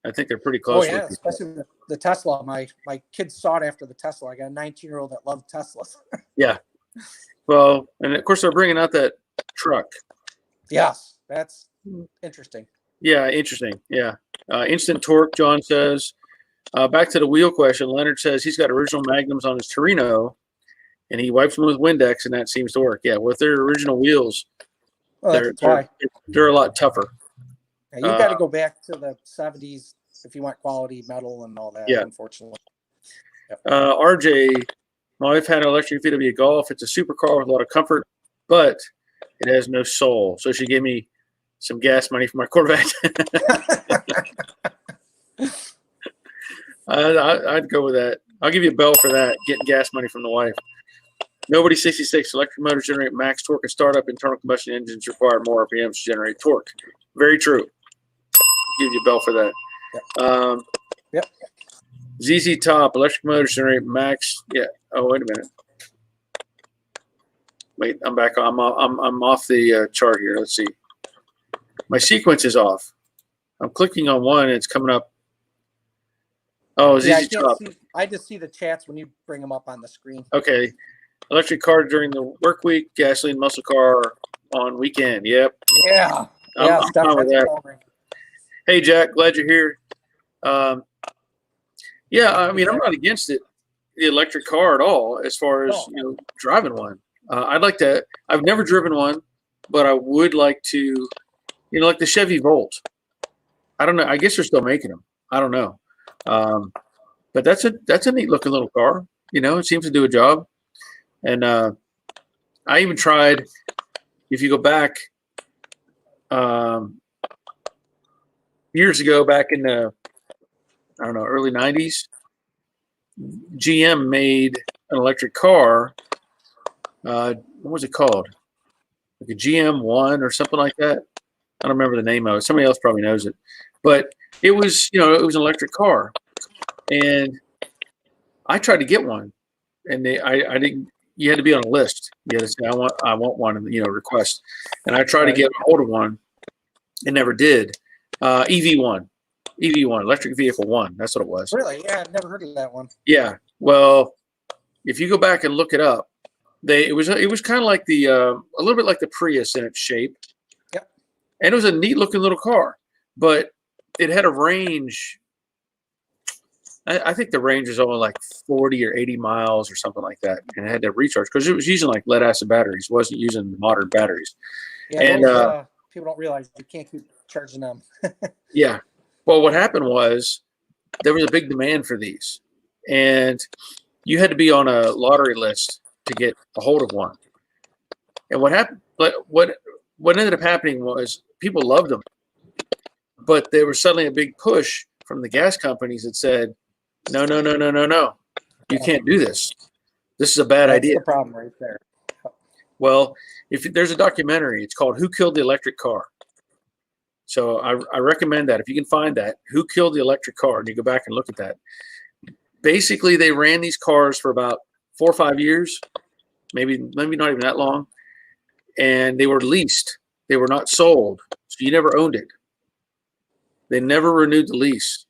I think they're pretty close. Oh, yeah, especially the Tesla. My kids sought after the Tesla. I got a 19-year-old that loved Teslas. Yeah. Well, and of course, they're bringing out that truck. Yes, that's interesting. Yeah, interesting. Yeah. Instant torque, John says. Back to the wheel question. Leonard says he's got original magnums on his Torino, and he wipes them with Windex, and that seems to work. Yeah, with their original wheels, they're a lot tougher. Yeah, you got to go back to the 70s if you want quality metal and all that, unfortunately. Yep. RJ, my wife had an electric VW Golf. It's a supercar with a lot of comfort, but it has no soul. So she gave me some gas money for my Corvette. I'd go with that. I'll give you a bell for that, getting gas money from the wife. Nobody 66. Electric motors generate max torque and startup. Internal combustion engines require more RPMs to generate torque. Very true. Give you a bell for that. Yep. ZZ Top. Electric motors generate max. Yeah. Oh, wait a minute. Wait, I'm back. I'm off the chart here. Let's see. My sequence is off. I'm clicking on one, and it's coming up. Oh, ZZ Top. I just see the chats when you bring them up on the screen. Okay. Electric car during the work week, gasoline muscle car on weekend. Yep. Yeah. I'm fine with that. Hey, Jack, glad you're here. Yeah, I mean, I'm not against it, the electric car at all, as far as driving one. I'd like to. I've never driven one, but I would like to. Like the Chevy Volt. I don't know. I guess they're still making them. I don't know. But that's a neat looking little car. It seems to do a job. And I even tried. If you go back years ago, back in the early '90s, GM made an electric car. What was it called? Like a GM1 or something like that. I don't remember the name of it. Somebody else probably knows it. But it was, it was an electric car. And I tried to get one. And I didn't. You had to be on a list. You had to say, I want one, request. And I tried to get a hold of one and never did. EV1, electric vehicle one. That's what it was. Really? Yeah, I've never heard of that one. Yeah. Well, if you go back and look it up, it was kind of like a little bit like the Prius in its shape. Yep. And it was a neat looking little car, but it had a range. I think the range was only like 40 or 80 miles or something like that, and it had to recharge because it was using like lead acid batteries. It wasn't using modern batteries. Yeah, and people don't realize you can't keep charging them. Yeah. Well, what happened was there was a big demand for these, and you had to be on a lottery list to get a hold of one. And what happened? What ended up happening was people loved them, but there was suddenly a big push from the gas companies that said, No. You can't do this. This is a bad idea. That's the problem right there. Well, if there's a documentary, it's called "Who Killed the Electric Car." So I recommend that if you can find that, "Who Killed the Electric Car," and you go back and look at that. Basically, they ran these cars for about 4 or 5 years, maybe not even that long, and they were leased. They were not sold, so you never owned it. They never renewed the lease.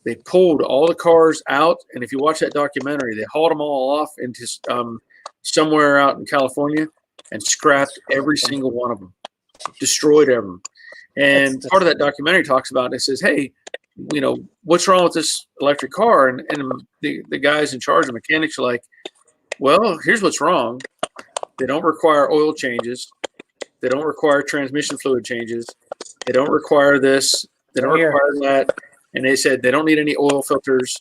They pulled all the cars out, and if you watch that documentary, they hauled them all off into somewhere out in California and scrapped every single one of them, destroyed everyone. And part of that documentary talks about it. It says, "Hey, what's wrong with this electric car?" And the guys in charge, the mechanics, are like, "Well, here's what's wrong. They don't require oil changes. They don't require transmission fluid changes. They don't require this. They don't require that." And they said they don't need any oil filters,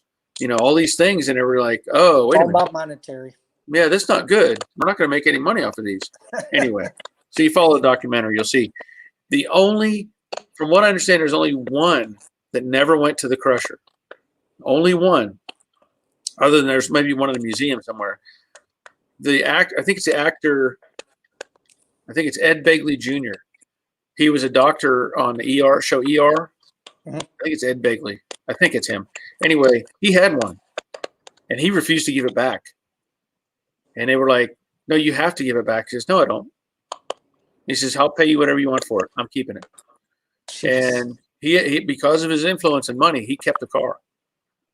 all these things. And they were like, "Oh, wait a minute. All about monetary. Yeah, that's not good. We're not going to make any money off of these." Anyway, so you follow the documentary, you'll see. From what I understand, there's only one that never went to the crusher. Only one. Other than there's maybe one in the museum somewhere. I think it's the actor. I think it's Ed Begley Jr. He was a doctor on the ER show ER. Mm-hmm. I think it's Ed Begley. I think it's him. Anyway, he had one, and he refused to give it back. And they were like, "No, you have to give it back." He says, "No, I don't." He says, "I'll pay you whatever you want for it. I'm keeping it." Jeez. And he because of his influence and money, he kept the car.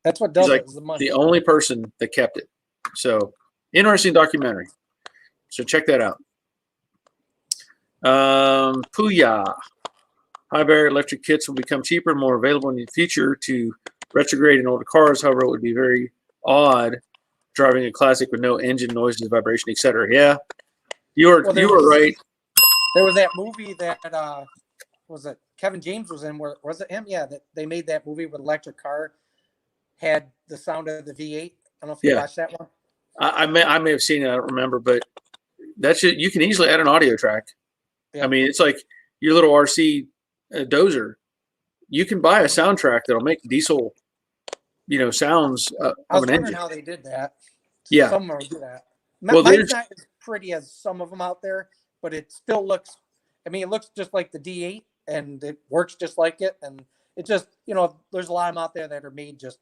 That's what does He's like it, is the money. The only person that kept it. So interesting documentary. So check that out. Puya. High barrier electric kits will become cheaper and more available in the future to retrograde in older cars. However, it would be very odd driving a classic with no engine noises, vibration, etc. Yeah, you were right. There was that movie that was it Kevin James was in. Where was it him? Yeah, that they made that movie with electric car had the sound of the V8. I don't know if you watched that one. I may have seen it. I don't remember, but that's it. You can easily add an audio track. Yeah. I mean, it's like your little RC dozer. You can buy a soundtrack that'll make diesel, sounds. I was wondering how they did that. Yeah, some will do that. Well, mine's not as pretty as some of them out there, but it still looks. I mean, it looks just like the D8, and it works just like it. And it just, there's a lot of them out there that are made just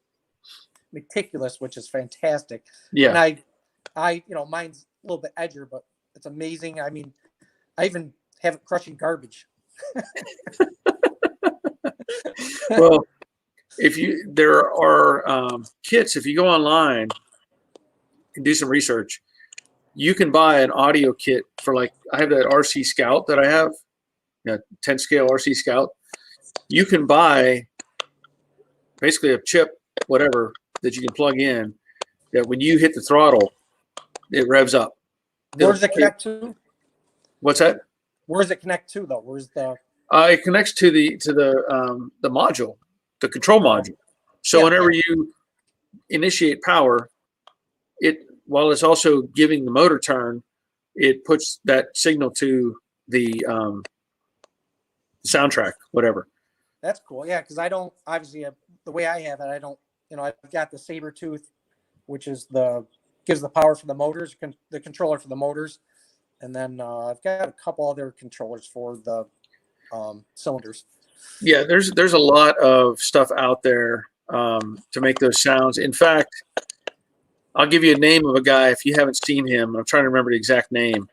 meticulous, which is fantastic. Yeah. And I, mine's a little bit edgier, but it's amazing. I mean, I even have it crushing garbage. Well, there are kits. If you go online and do some research, you can buy an audio kit for I have that RC Scout that I have, 10 scale RC Scout. You can buy basically a chip, whatever, that you can plug in, that when you hit the throttle, it revs up. Where does it connect to? What's that? Where does it connect to though? Where's the? It connects to the module, the control module. So whenever you initiate power, while it's also giving the motor turn, it puts that signal to the soundtrack, whatever. That's cool. Yeah, because I don't obviously the way I have it, I don't. I've got the saber tooth, which is gives the power for the motors, the controller for the motors, and then I've got a couple other controllers for the cylinders. Yeah, there's a lot of stuff out there to make those sounds. In fact, I'll give you a name of a guy if you haven't seen him. I'm trying to remember the exact name.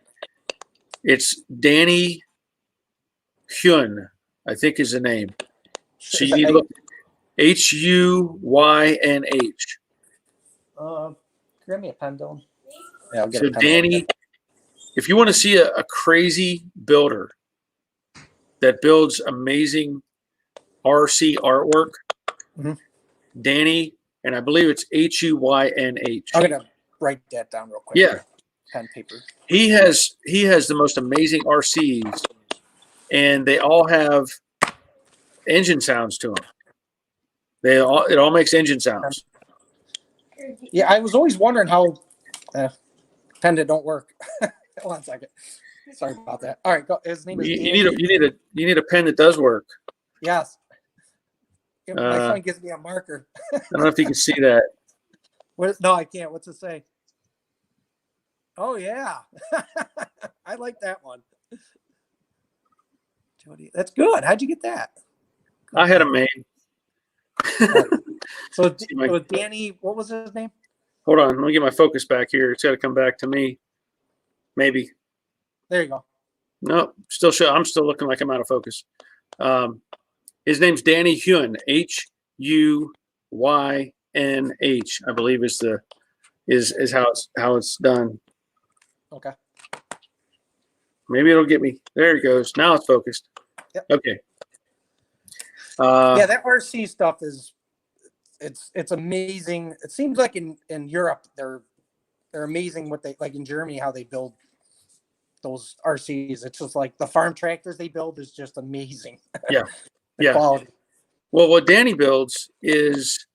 It's Danny Hyun, I think is the name. So you need to look. Huynh. Grab me a pen, Dylan. Yeah, I'll get so Danny, if you want to see a crazy builder that builds amazing RC artwork, Danny, and I believe it's Huynh. I'm gonna write that down real quick. Yeah, pen paper. He has the most amazing RCs, and they all have engine sounds to them. It all makes engine sounds. Yeah, I was always wondering how pen that don't work. One second. Sorry about that. All right, go. His name is. You need a pen that does work. Yes. My son gives me a marker. I don't know if you can see that. No, I can't. What's it say? Oh yeah. I like that one. Jody, that's good. How'd you get that? Good. I had him made. So, See my- so Danny, what was his name? Hold on, let me get my focus back here. It's got to come back to me. Maybe. There you go. No, still show. I'm still looking like I'm out of focus. His name's Danny Huynh, Huynh, I believe is how it's done. Okay. Maybe it'll get me. There it goes. Now it's focused. Yep. Okay. Yeah, that RC stuff is it's amazing. It seems like in Europe they're amazing what they like in Germany how they build those RCs. It's just like the farm tractors they build is just amazing. Yeah. The Yeah. quality. Well, what Danny builds is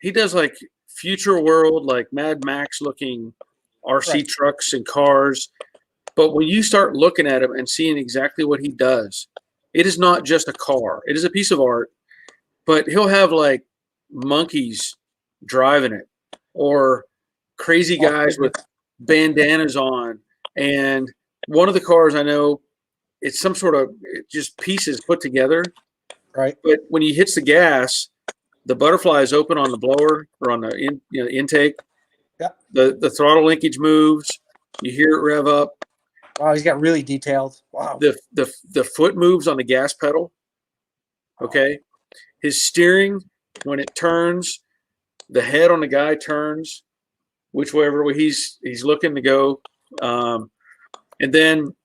he does like future world, like Mad Max looking RC Right. trucks and cars. But when you start looking at him and seeing exactly what he does, it is not just a car. It is a piece of art, but he'll have like monkeys driving it or crazy guys with bandanas on. And one of the cars I know, it's some sort of just pieces put together. Right. But when he hits the gas, the butterfly is open on the blower or on the intake. Yeah. The throttle linkage moves. You hear it rev up. Wow, he's got really detailed. Wow. The foot moves on the gas pedal. Okay. His steering, when it turns, the head on the guy turns whichever way he's looking to go. And then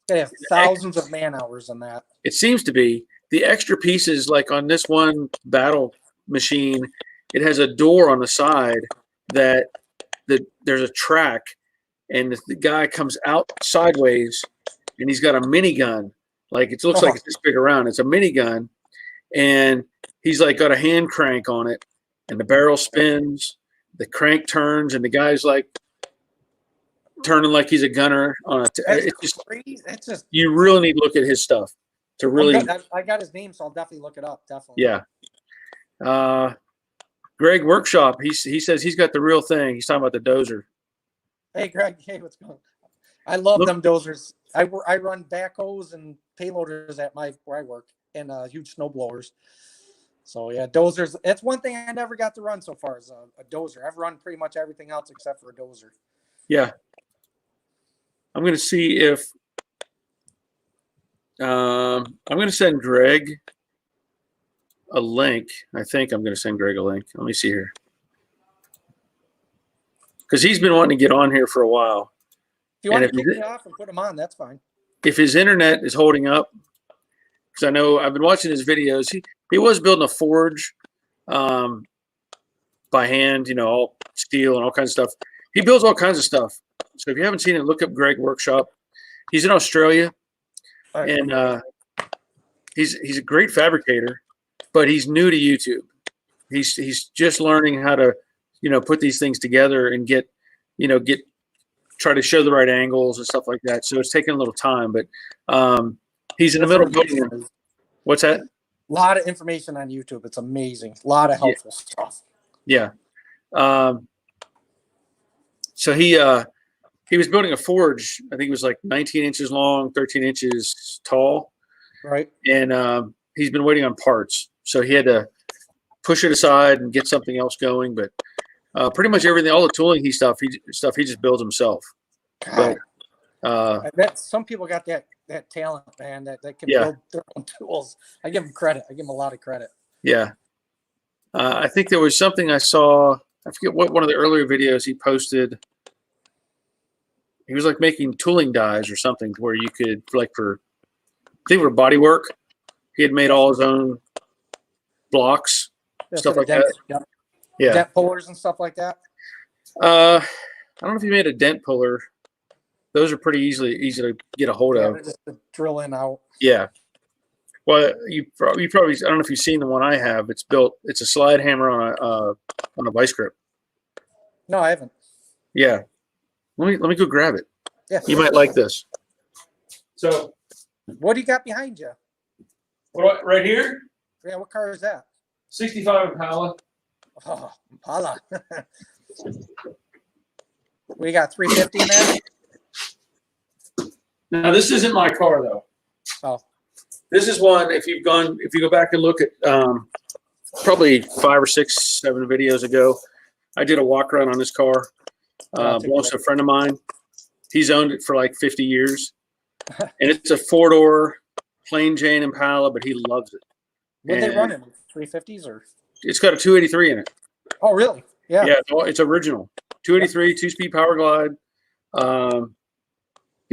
They have thousands of man hours on that. it seems to be the extra pieces, like on this one battle machine, it has a door on the side that there's a track, and the guy comes out sideways, and he's got a minigun. Like it looks like it's this big around. It's a minigun, and he's like got a hand crank on it, and the barrel spins, the crank turns, and the guy's like turning like he's a gunner on a. It's just crazy. That's just you really need to look at his stuff to really. I got his name, so I'll definitely look it up. Definitely. Yeah. Greg Workshop. He says he's got the real thing. He's talking about the dozer. Hey, Greg. Hey, what's going on? I love them dozers. I run backhoes and payloaders at where I work and huge snow blowers. So yeah, dozers. That's one thing I never got to run so far is a dozer. I've run pretty much everything else except for a dozer. Yeah. I'm going to see if I'm going to send Greg a link. I think I'm going to send Greg a link. Let me see here. Because he's been wanting to get on here for a while. If you want to kick me off and put him on, that's fine. If his internet is holding up, because I know I've been watching his videos. He was building a forge by hand, all steel and all kinds of stuff. He builds all kinds of stuff. So if you haven't seen it, look up Greg Workshop. He's in Australia, and he's a great fabricator, but he's new to YouTube. He's just learning how to, put these things together and try to show the right angles and stuff like that. So it's taking a little time, but he's in the middle of building. What's that? A lot of information on YouTube. It's amazing. A lot of helpful stuff. Yeah. So he was building a forge. I think it was like 19 inches long, 13 inches tall. Right. And he's been waiting on parts. So he had to push it aside and get something else going. But pretty much everything, all the tooling he just builds himself. God. But some people got that talent, man, that can build their own tools. I give them credit. I give them a lot of credit. Yeah. I think there was something I saw. I forget what one of the earlier videos he posted. He was like making tooling dies or something where you could I think for Bodywork. He had made all his own blocks, stuff like that. Yeah. Dent pullers and stuff like that. I don't know if he made a dent puller. Those are pretty easy to get a hold of. Just to drill in out. Yeah. Well, you probably I don't know if you've seen the one I have. It's built. It's a slide hammer on a vice grip. No, I haven't. Yeah. Let me go grab it. Yes. You might like this. So, what do you got behind you? Right here? Yeah, what car is that? 65 Impala. Oh, Impala. We got 350 in there? Now this isn't my car though. Oh, This is one. If you go back and look at probably 5 or 6, 7 videos ago, I did a walk around on this car. Belongs to a friend of mine. He's owned it for like 50 years, and it's a 4-door plain Jane Impala, but he loves it. What they run in 350s or? It's got a 283 in it. Oh, really? Yeah. Yeah, it's original. 283, 2-speed power glide. The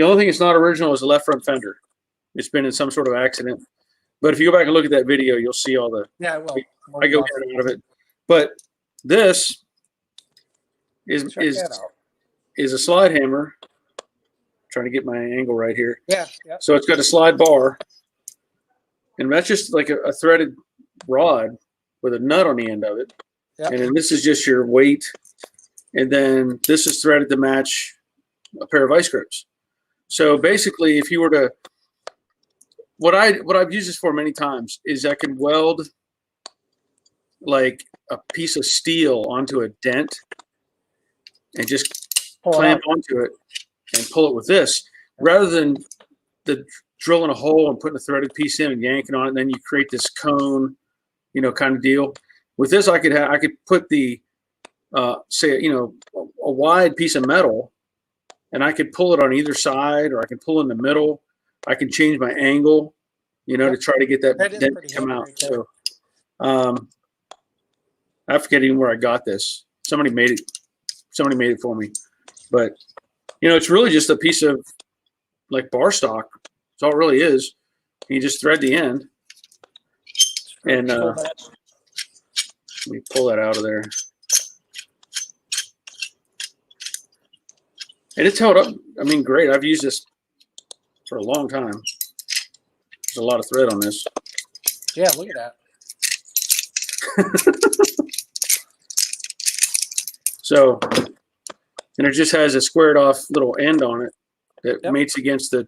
only thing it's not original is the left front fender. It's been in some sort of accident. But if you go back and look at that video, you'll see all the. Yeah, well, I go in and out of it. But this is a slide hammer. Trying to get my angle right here. Yeah. So it's got a slide bar, and that's just like a threaded rod with a nut on the end of it. Yep. And then this is just your weight, and then this is threaded to match a pair of vice grips. So basically, if you were to, what I've used this for many times is I can weld like a piece of steel onto a dent and just clamp onto it and pull it with this, rather than drilling a hole and putting a threaded piece in and yanking on it, and then you create this cone, kind of deal. With this, I could put the say a wide piece of metal, and I could pull it on either side, or I can pull in the middle. I can change my angle, to try to get that dent to come out. Right. So I forget even where I got this. Somebody made it for me, but it's really just a piece of like bar stock. That's all it really is. You just thread the end, and let me pull that out of there. And it's held up. I mean, great. I've used this for a long time. There's a lot of thread on this. Yeah, look at that. So, and it just has a squared off little end on it that mates against the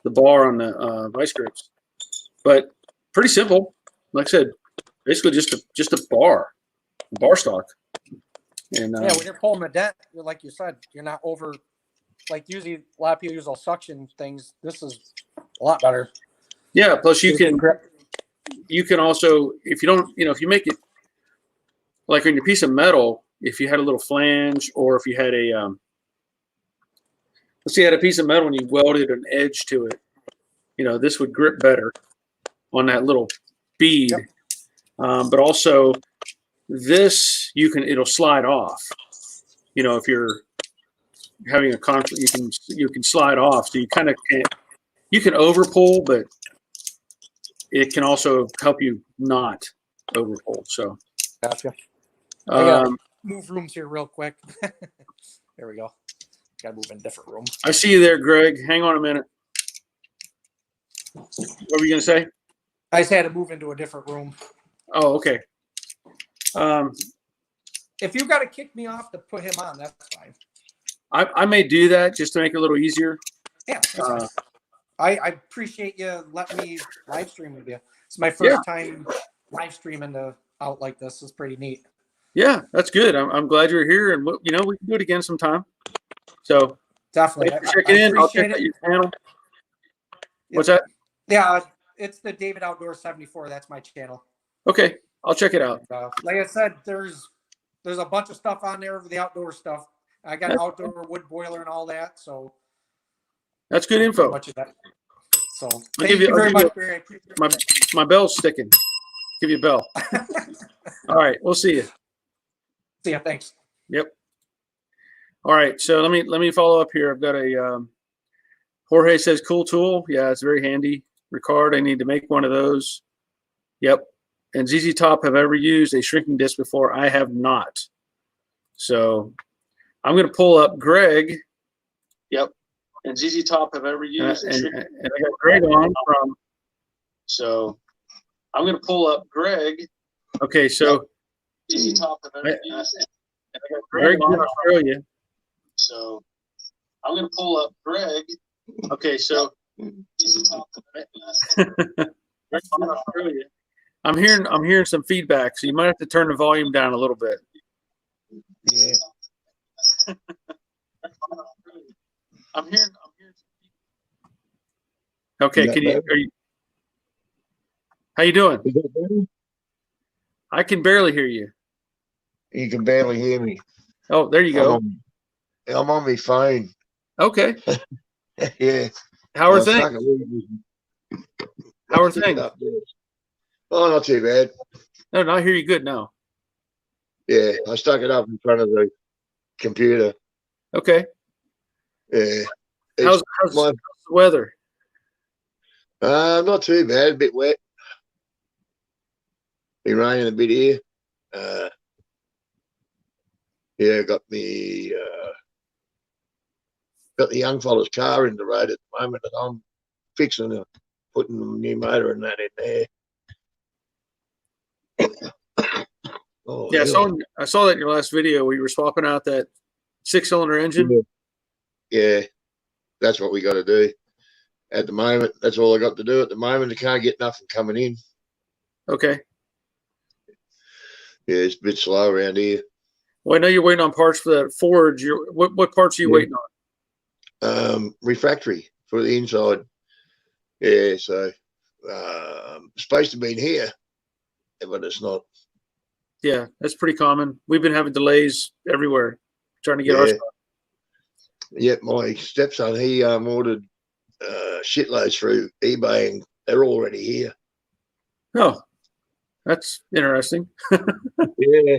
bar on the vice grips. But pretty simple. Like I said, basically just a bar stock. And when you're pulling a dent, like you said, you're not over. Like usually, a lot of people use those suction things. This is a lot better. Yeah. Plus, you can also, if you don't, if you make it like on your piece of metal, if you had a little flange, or if you had a let's say you had a piece of metal and you welded an edge to it, this would grip better on that little bead. Yep. But also this, it'll slide off. If you're having a conflict, you can slide off. So you kind of you can over pull, but it can also help you not over pull. So gotcha. I gotta move rooms here real quick. There we go. Gotta move in a different room. I see you there, Greg. Hang on a minute. What were you gonna say? I just had to move into a different room. Oh, okay. If you got to kick me off to put him on, that's fine. I may do that just to make it a little easier. Yeah. I appreciate you letting me live stream with you. It's my first time live streaming out like this. It's pretty neat. Yeah, that's good. I'm glad you're here, and we can do it again sometime. So definitely check in. I'll check out your channel. What's that? Yeah, it's the David Outdoor 74. That's my channel. Okay, I'll check it out. Like I said, there's a bunch of stuff on there for the outdoor stuff. I got an outdoor wood boiler and all that, so that's good info. Much of that. So thank you very much, Barry. My bell's sticking. Give you a bell. All right, we'll see you. See ya. Thanks. Yep. All right, so let me follow up here. I've got a Jorge says cool tool. Yeah, it's very handy. Ricard, I need to make one of those. Yep. And ZZ Top have ever used a shrinking disc before? I have not. So I'm going to pull up Greg. Yep. And ZZ Top have ever used and I got Greg on from. So I'm going to pull up Greg. Okay, so ZZ Top have ever used and I got Greg in Australia. So I'm going to pull up Greg. Okay, so ZZ Top have ever Greg in Australia. I'm hearing some feedback, so you might have to turn the volume down a little bit. Yeah. I'm hearing. Okay, Is that better? How you doing? Is that better? I can barely hear you. You can barely hear me. Oh, there you go. I'm on my phone. Okay. Yeah. How are I stuck things? How are Stick it things? up there. Oh, not too bad. No, I hear you good now. Yeah, I stuck it up in front of the computer. Okay. Yeah. How's the weather? Not too bad. A bit wet. Been raining a bit here. Yeah, got the young fella's car in the road at the moment, and I'm fixing it, putting the new motor and that in there. Oh, Yeah, hell. I saw that in your last video where you were swapping out that 6-cylinder engine. Yeah, that's what we got to do at the moment. That's all I got to do at the moment. I can't get nothing coming in. Okay. Yeah, it's a bit slow around here. Well, I know you're waiting on parts for that forge. What parts are you waiting on? Refractory for the inside. Yeah, so supposed to be in here, but it's not. Yeah, that's pretty common. We've been having delays everywhere trying to get our stuff. Yeah, my stepson, he ordered shitloads through eBay, and they're already here. Oh, that's interesting. Yeah.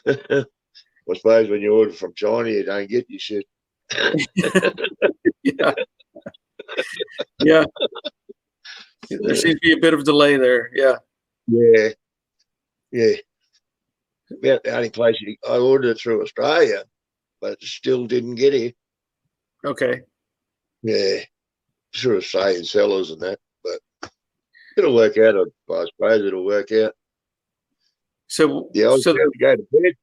I suppose when you order from China, you don't get your shit. Yeah. Yeah. There seems to be a bit of a delay there. Yeah. Yeah. Yeah. About the only place I ordered it through Australia, but still didn't get here. Okay. Yeah. Through Australian sellers and that, but it'll work out. I suppose it'll work out. So yeah, I was about to go to bed.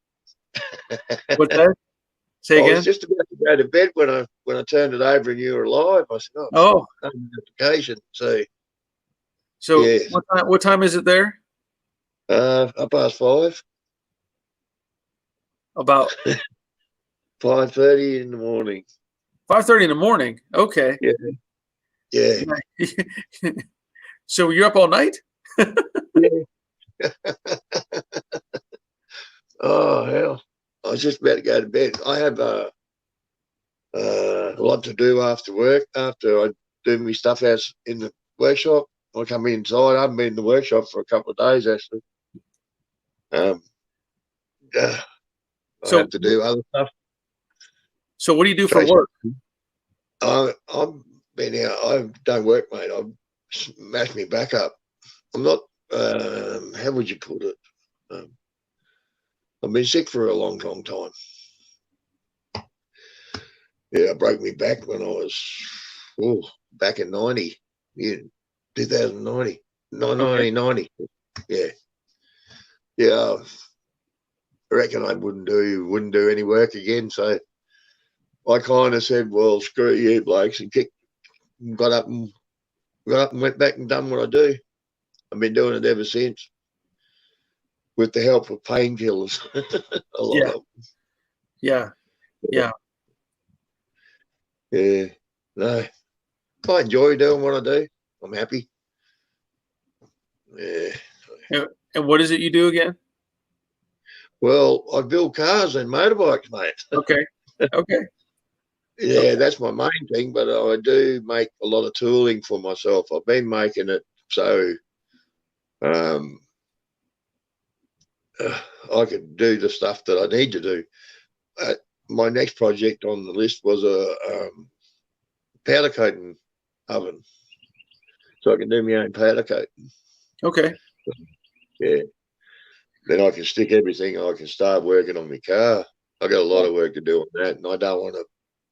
What's that? Say again. I was just about to go to bed when I turned it over and you were alive. I said, "Oh, notification." So yeah. What time is it there? 5:30. About 5:30 in the morning. 5:30 in the morning. Okay. Yeah. Yeah. So you're up all night? Yeah. Oh hell! I was just about to go to bed. I have a lot to do after work. After I do my stuff out in the workshop, I come inside. I haven't been in the workshop for a couple of days actually. I have to do other stuff. So what do you do for work? I've been out. I don't work, mate. I've smashed my back up. I'm not. How would you put it? I've been sick for a long, long time. Yeah, I broke my back when I was back in 90, 2090, 1990. Yeah. Yeah. I reckon I wouldn't do any work again. So I kind of said, well, screw you blokes, and got up and went back and done what I do. I've been doing it ever since, with the help of painkillers. A lot of them. Yeah. No, I enjoy doing what I do. I'm happy. Yeah. And what is it you do again? Well, I build cars and motorbikes, mate. Okay. Yeah, that's my main thing, but I do make a lot of tooling for myself. I've been making it so I could do the stuff that I need to do. My next project on the list was a powder coating oven, so I can do my own powder coating. Okay. Yeah. Then I can stick everything. I can start working on my car. I got a lot of work to do on that, and I don't want to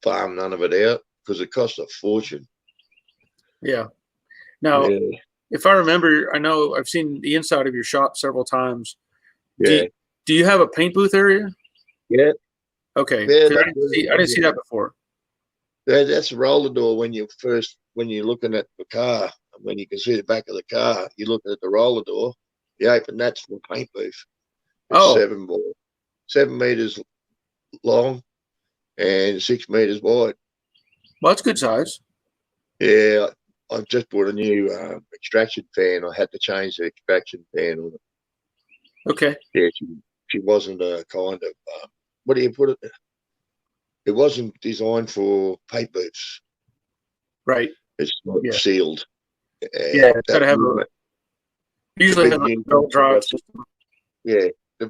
farm none of it out because it costs a fortune. Yeah. Now, if I remember, I know I've seen the inside of your shop several times. Yeah. Do you have a paint booth area? Yeah. Okay. Yeah, I didn't see that before. That's a roller door when you're looking at the car. When you can see the back of the car, you're looking at the roller door. You open that's the paint booth. It's 7 meters long and 6 meters wide. Well, that's good size. Yeah, I've just bought a new extraction fan. I had to change the extraction fan on it. Okay. Yeah, she wasn't a kind of what do you put it? It wasn't designed for paint boots. Right. It's not Yeah. sealed. Yeah. It's got to have usually big has a new belt drive box, system. yeah, the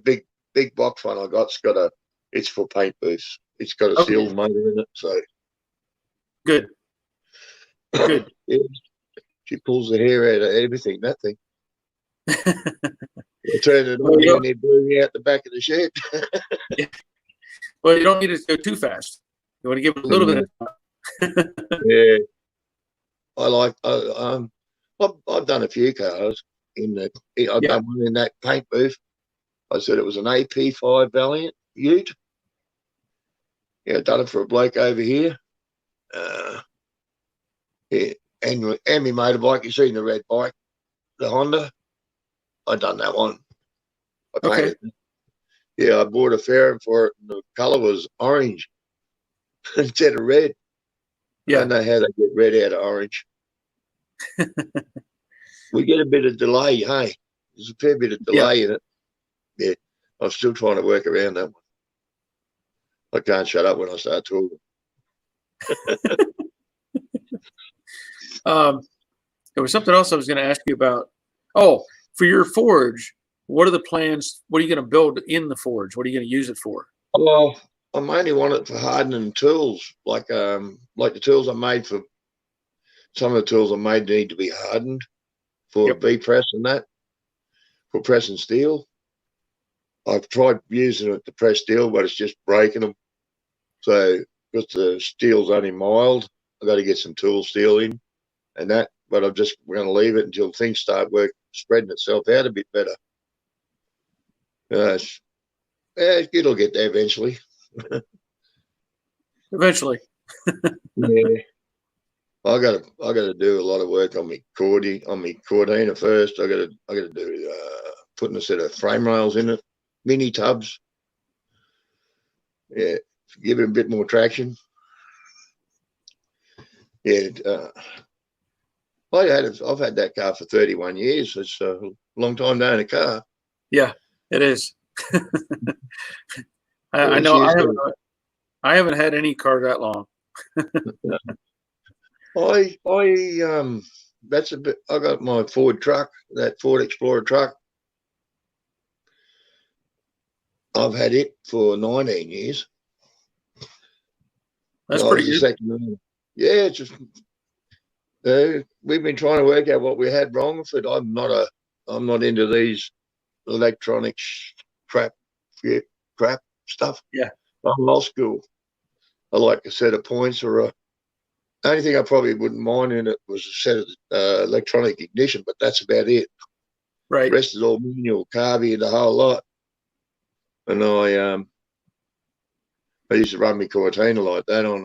big box one I got's got it's for paint booths. It's got a Okay. sealed motor in it, so Good. Good. yeah, she pulls the hair out of everything. That thing. I turned it Well, on you and it blew me out the back of the shed. well, you don't need it to go too fast. You want to give it a little bit of time. Yeah, I've done a few cars I've done one in that paint booth. I said it was an AP5 Valiant Ute. Yeah, done it for a bloke over here. Yeah, and my motorbike. You seen the red bike, the Honda? I done that one. I painted. Okay. Yeah, I bought a fairing for it, and the color was orange instead of red. I Yeah. don't know how they get red out of orange. We get a bit of delay, hey? There's a fair bit of delay in it. Yeah, I'm still trying to work around that one. I can't shut up when I start talking. There was something else I was going to ask you about. Oh, for your forge, what are the plans? What are you going to build in the forge? What are you going to use it for? Well, I mainly want it for hardening tools, like the tools I made for some of the tools I made need to be hardened for V press and that, for pressing steel. I've tried using it to press steel, but it's just breaking them. So because the steel's only mild, I've got to get some tool steel in and that. But we're going to leave it until things start spreading itself out a bit better. It'll get there eventually. Eventually. Yeah. I got to do a lot of work on my cordina first. I got to do putting a set of frame rails in it, mini tubs. Yeah, give it a bit more traction. Yeah, I've had that car for 31 years. It's a long time to own a car. Yeah, it is. I know. I haven't had any car that long. That's a bit. I got my Ford truck, that Ford Explorer truck. I've had it for 19 years. That's pretty good. Yeah, it's just we've been trying to work out what we had wrong with it. I'm not into these electronics crap stuff. Yeah, I'm old school. I like a set of points or only thing I probably wouldn't mind in it was a set of electronic ignition, but that's about it. right. The rest is all manual, carby, and the whole lot. And I used to run my Cortina like that on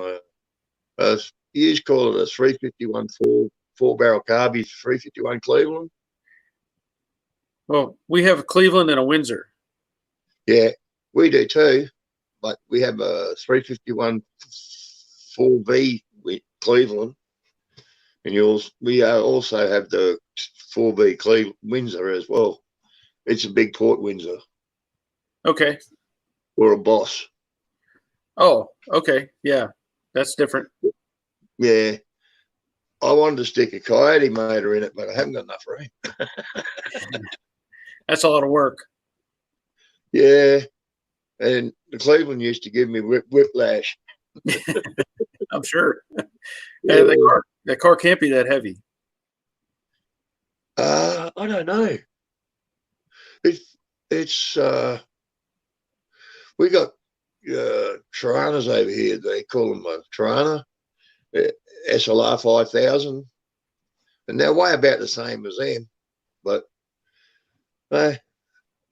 you used to call it a 351 four barrel carby 351 Cleveland. Well, we have a Cleveland and a Windsor. Yeah, we do too, but we have a 351 4V with Cleveland, and we also have the 4V Cleveland Windsor as well. It's a big port Windsor. Okay. Or a Boss. Oh, okay. Yeah, that's different. Yeah. I wanted to stick a Coyote motor in it, but I haven't got enough room. That's a lot of work. Yeah. And the Cleveland used to give me whiplash. I'm sure. Yeah. That car can't be that heavy. I don't know. It's we got Tiranas over here. They call them a Tirana, SLR 5000, and they're way about the same as them, but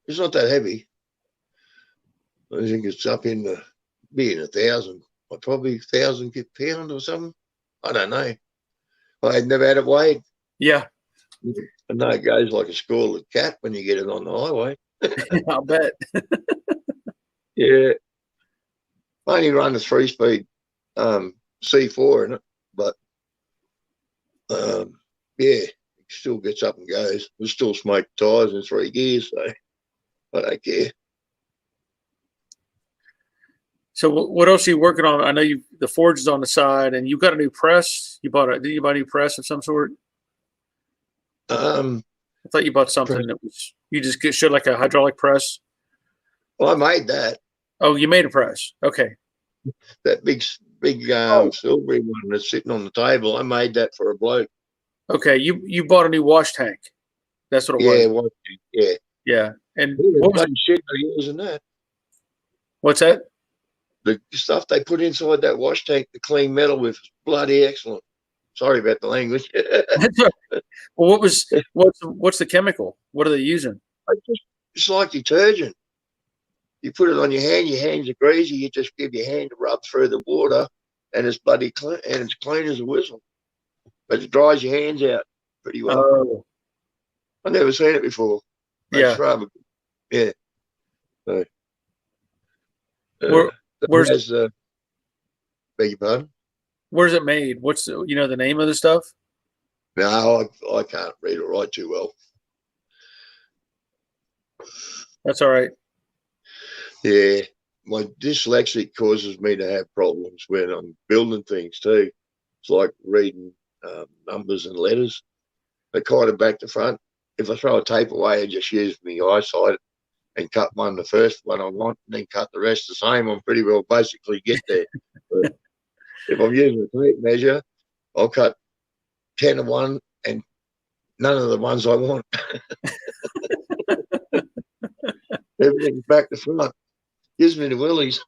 it's not that heavy. I think it's up in being 1,000, probably 1,000 pound or something. I don't know. I had never had it weighed. Yeah. I know it goes like a scoreless cat when you get it on the highway. I'll bet. Yeah. I only run a 3-speed C4 in it, but Yeah, it still gets up and goes. We still smoke tires in 3 gears, so I don't care. So what else are you working on? I know the forge is on the side, and you got a new press. Did you buy a new press of some sort? Um, I thought you bought something that was you just showed like a hydraulic press. well, I made that. Oh, you made a press. Okay. That big Oh, silvery one that's sitting on the table. I made that for a bloke. okay. You bought a new wash tank. That's what it was. Yeah, what? Yeah. Yeah. And Yeah, what was it? bloody shit they're using that. What's that? The stuff they put inside that wash tank to clean metal with is bloody excellent. Sorry about the language. Well, what's the chemical? What are they using? It's like detergent. You put it on your hands are greasy. You just give your hand a rub through the water, and it's bloody clean, and it's clean as a whistle. But it dries your hands out pretty well. Oh, I've never seen it before. yeah. That's rubber. Yeah. So, Where where's it? has beg your pardon? Where's it made? What's the name of the stuff? No, I can't read or write too well. That's all right. Yeah, my dyslexic causes me to have problems when I'm building things too. It's like reading numbers and letters. They kind of back to front. If I throw a tape away and just use my eyesight and cut the first one I want, and then cut the rest the same, I'm pretty well basically get there. But if I'm using a tape measure, I'll cut 10 of one and none of the ones I want. Everything's back to front. Gives me the willies.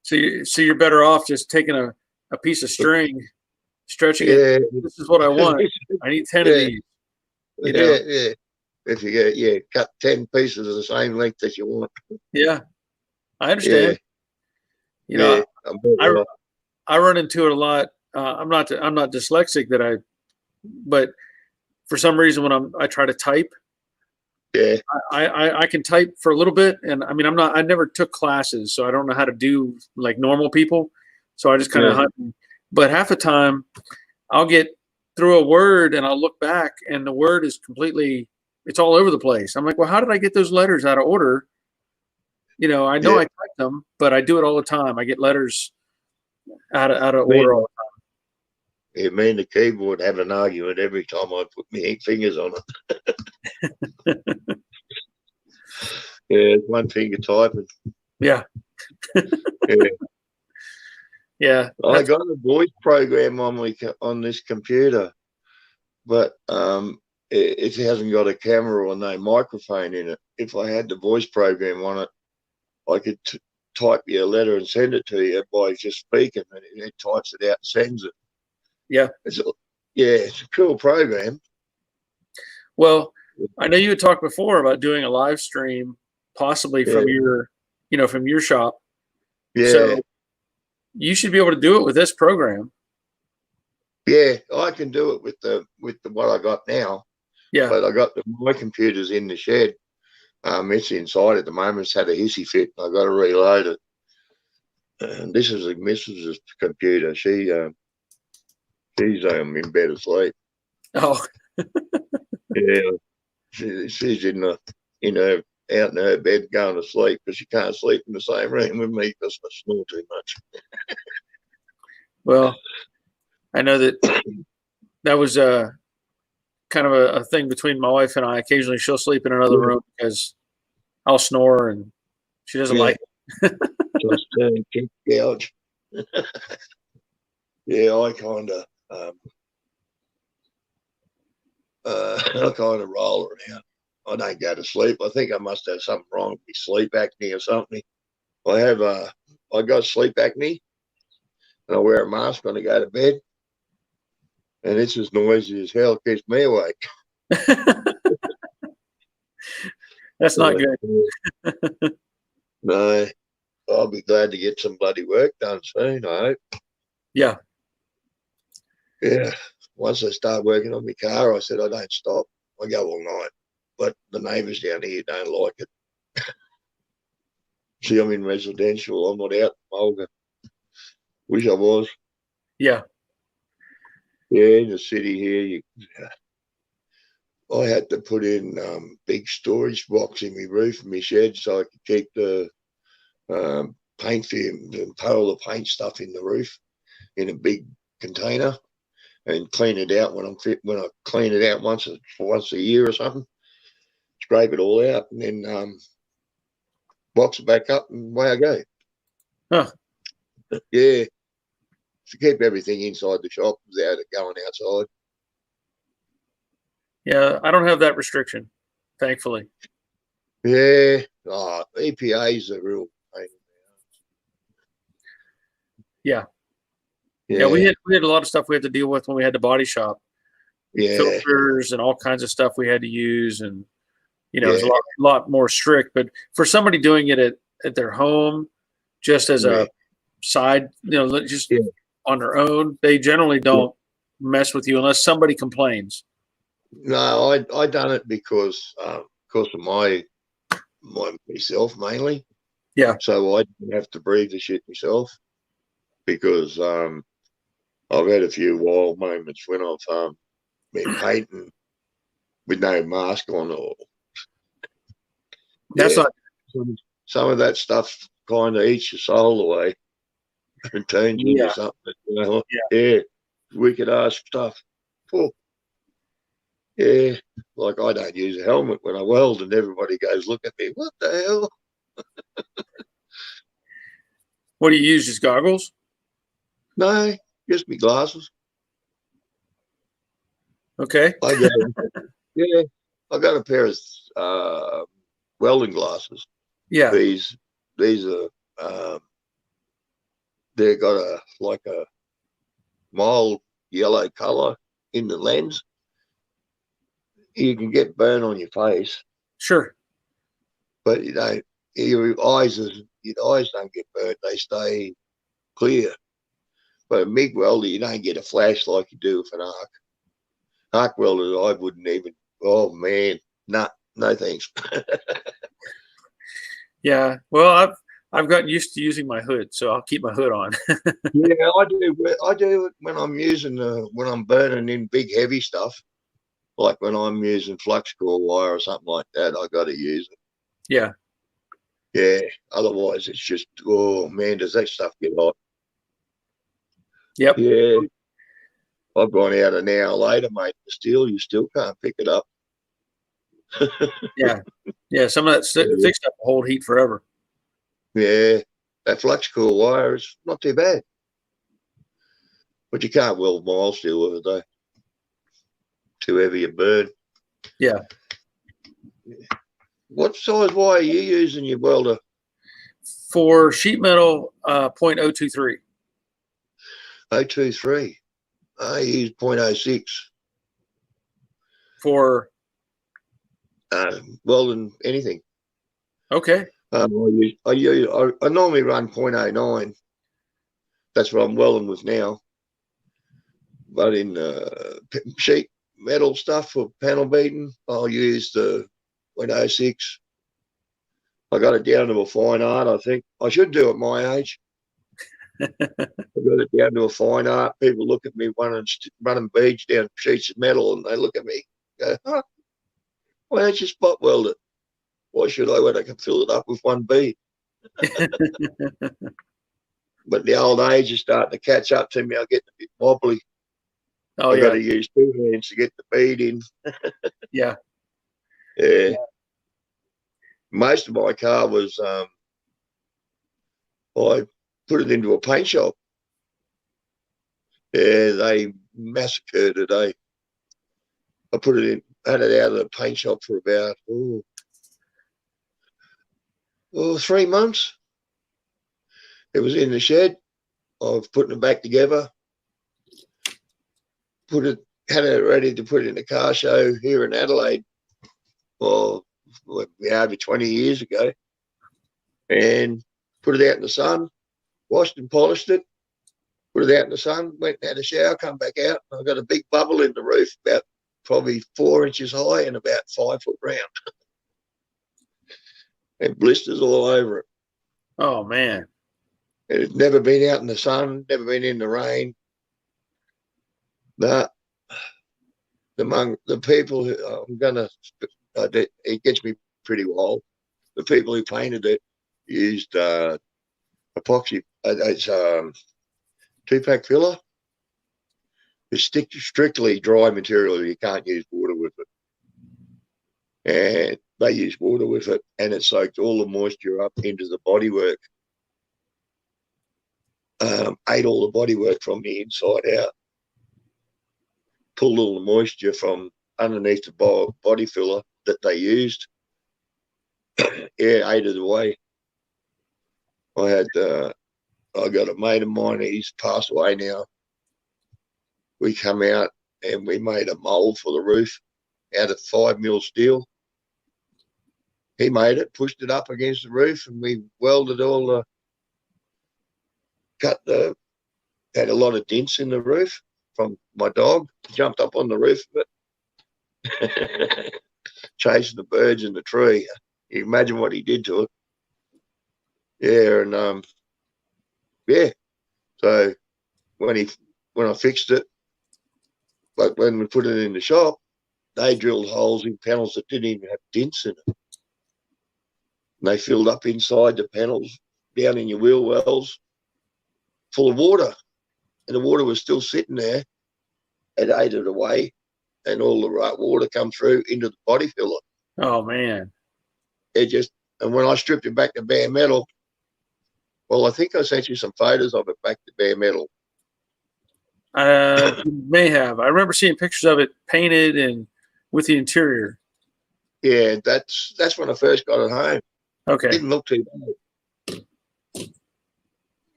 So you're better off just taking a piece of string, stretching it. This is what I want. I need 10 of these. Yeah. If you cut 10 pieces of the same length that you want. Yeah, I understand. Yeah. I run into it a lot. I'm not dyslexic but for some reason when I try to type, yeah, I can type for a little bit, and I mean I never took classes, so I don't know how to do like normal people. So I just kind of hunt. But half the time I'll get through a word and I'll look back and the word is it's all over the place. I'm like, well, how did I get those letters out of order? I know I typed them, but I do it all the time. I get letters out of order all the time. Yeah, me and the keyboard have an argument every time I put my fingers on it. Yeah, it's one finger typing. Yeah. Yeah. Yeah. I got a voice program on this computer, but it hasn't got a camera or no microphone in it. If I had the voice program on it, I could type you a letter and send it to you by just speaking, and it types it out and sends it. Yeah. It's a cool program. Well, I know you had talked before about doing a live stream, possibly from your shop. Yeah. So you should be able to do it with this program. Yeah, I can do it with the what I got now. Yeah. But I got my computer's in the shed. It's inside at the moment. It's had a hissy fit. I got to reload it. And this is Mrs.'s computer. She's in bed asleep. Oh. Yeah, she's in out in her bed going to sleep because she can't sleep in the same room with me because I snore too much. Well, I know that was kind of a thing between my wife and I. Occasionally, she'll sleep in another room because I'll snore and she doesn't like it. Just kick gouge. Yeah, I kind of roll around. I don't go to sleep. I think I must have something wrong with me, sleep apnea or something. I got sleep apnea, and I wear a mask when I go to bed, and it's as noisy as hell. Keeps me awake. That's not good. No, I'll be glad to get some bloody work done soon, I hope. Yeah. Yeah. Once I start working on my car, I said I don't stop. I go all night. But the neighbours down here don't like it. See, I'm in residential. I'm not out in Mulga. Wish I was. Yeah. Yeah, in the city here, I had to put in big storage box in my roof and my shed so I could keep the paint fumes and put all the paint stuff in the roof in a big container and clean it out when I clean it out once a year or something. Scrape it all out and then box it back up and away I go. Huh. Yeah, to keep everything inside the shop without it going outside. Yeah, I don't have that restriction, thankfully. Yeah, EPA's a real pain. Yeah. Yeah, Yeah, we had a lot of stuff we had to deal with when we had the body shop. yeah, Filters and all kinds of stuff we had to use, and it was yeah. a lot more strict. But for somebody doing it at their home, just as Yeah. a side, just Yeah. on their own, they generally don't mess with you unless somebody complains. No, I done it because of myself mainly. Yeah. So I didn't have to breathe the shit myself because I've had a few wild moments when I've been painting with no mask on or That's yeah. not. Some of that stuff kind of eats your soul away and turns you into Yeah. something, yeah, wicked ass stuff. Oh, yeah, like I don't use a helmet when I weld, and everybody goes, "Look at me, what the hell?" What do you use? Just goggles? No, just me glasses. Okay. I got, yeah, I got a pair of welding glasses. Yeah. These are they got a mild yellow color in the lens. You can get burn on your face, Sure. but your eyes don't get burnt. They stay clear. But a MIG welder, you don't get a flash like you do with an arc welder. I wouldn't even. Oh man, no thanks. Yeah. Well, I've gotten used to using my hood, so I'll keep my hood on. Yeah, I do. I do it when I'm burning in big heavy stuff, like when I'm using flux core wire or something like that. I got to use it. Yeah. Yeah. Otherwise, it's just, oh man, does that stuff get hot? Yep. Yeah. I've gone out an hour later, mate. You still can't pick it up. Yeah. Yeah. Some of that thick stuff will hold heat forever. Yeah. That flux core wire is not too bad. But you can't weld mild steel with it, though. Too heavy a burn. Yeah. What size wire are you using your welder? For sheet metal, 0.023. 023. I use 0.06. For Welding anything. okay. I normally run 0.09. That's what I'm welding with now. But in sheet metal stuff for panel beating, I'll use the 0.06. I got it down to a fine art, I think. I should do at my age. I got it down to a fine art. People look at me running beads down sheets of metal, and they look at me, go, huh, why don't you spot weld it? Why should I when I can fill it up with one bead? But the old age is starting to catch up to me. I get a bit wobbly. Oh, I got yeah. to use two hands to get the bead in. Yeah. Yeah. Most of my car was, I put it into a paint shop. Yeah, they massacred it. I put it in, had it out of the paint shop for about 3 months. It was in the shed. I was putting it back together. Had it ready to put it in a car show here in Adelaide. Well, over 20 years ago, and put it out in the sun, washed and polished it, put it out in the sun, went and had a shower, come back out, and I got a big bubble in the roof, about probably 4 inches high and about 5 foot round. And blisters all over it. Oh, man. It had never been out in the sun, never been in the rain. Nah, among the people who I'm gonna, it gets me pretty wild. The people who painted it used epoxy. It's 2-pack filler. It's strictly dry material. You can't use water with it. And they use water with it, and it soaked all the moisture up into the bodywork. Ate all the bodywork from the inside out. Pulled all the moisture from underneath the body filler that they used. Yeah, ate it away. I got a mate of mine, he's passed away now. We come out and we made a mold for the roof out of 5mm steel. He made it, pushed it up against the roof, and we welded had a lot of dents in the roof from my dog. Jumped up on the roof of it, chasing the birds in the tree. You imagine what he did to it. Yeah, and yeah. So when I fixed it, like when we put it in the shop, they drilled holes in panels that didn't even have dents in it. And they filled up inside the panels, down in your wheel wells, full of water. And the water was still sitting there. It ate it away, and all the right water come through into the body filler. Oh man. And when I stripped it back to bare metal, well, I think I sent you some photos of it back to bare metal. You may have. I remember seeing pictures of it painted and with the interior. Yeah, that's when I first got it home. Okay. It didn't look too bad.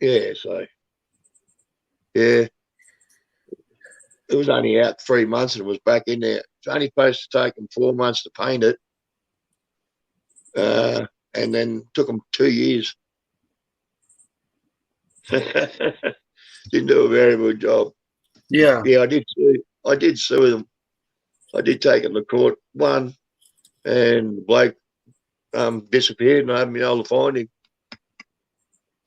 Yeah, so yeah. It was only out 3 months and it was back in there. It's only supposed to take them 4 months to paint it. And then took them 2 years. Didn't do a very good job. Yeah. Yeah, I did sue them. I did take them to court, won, and the bloke disappeared, and I haven't been able to find him.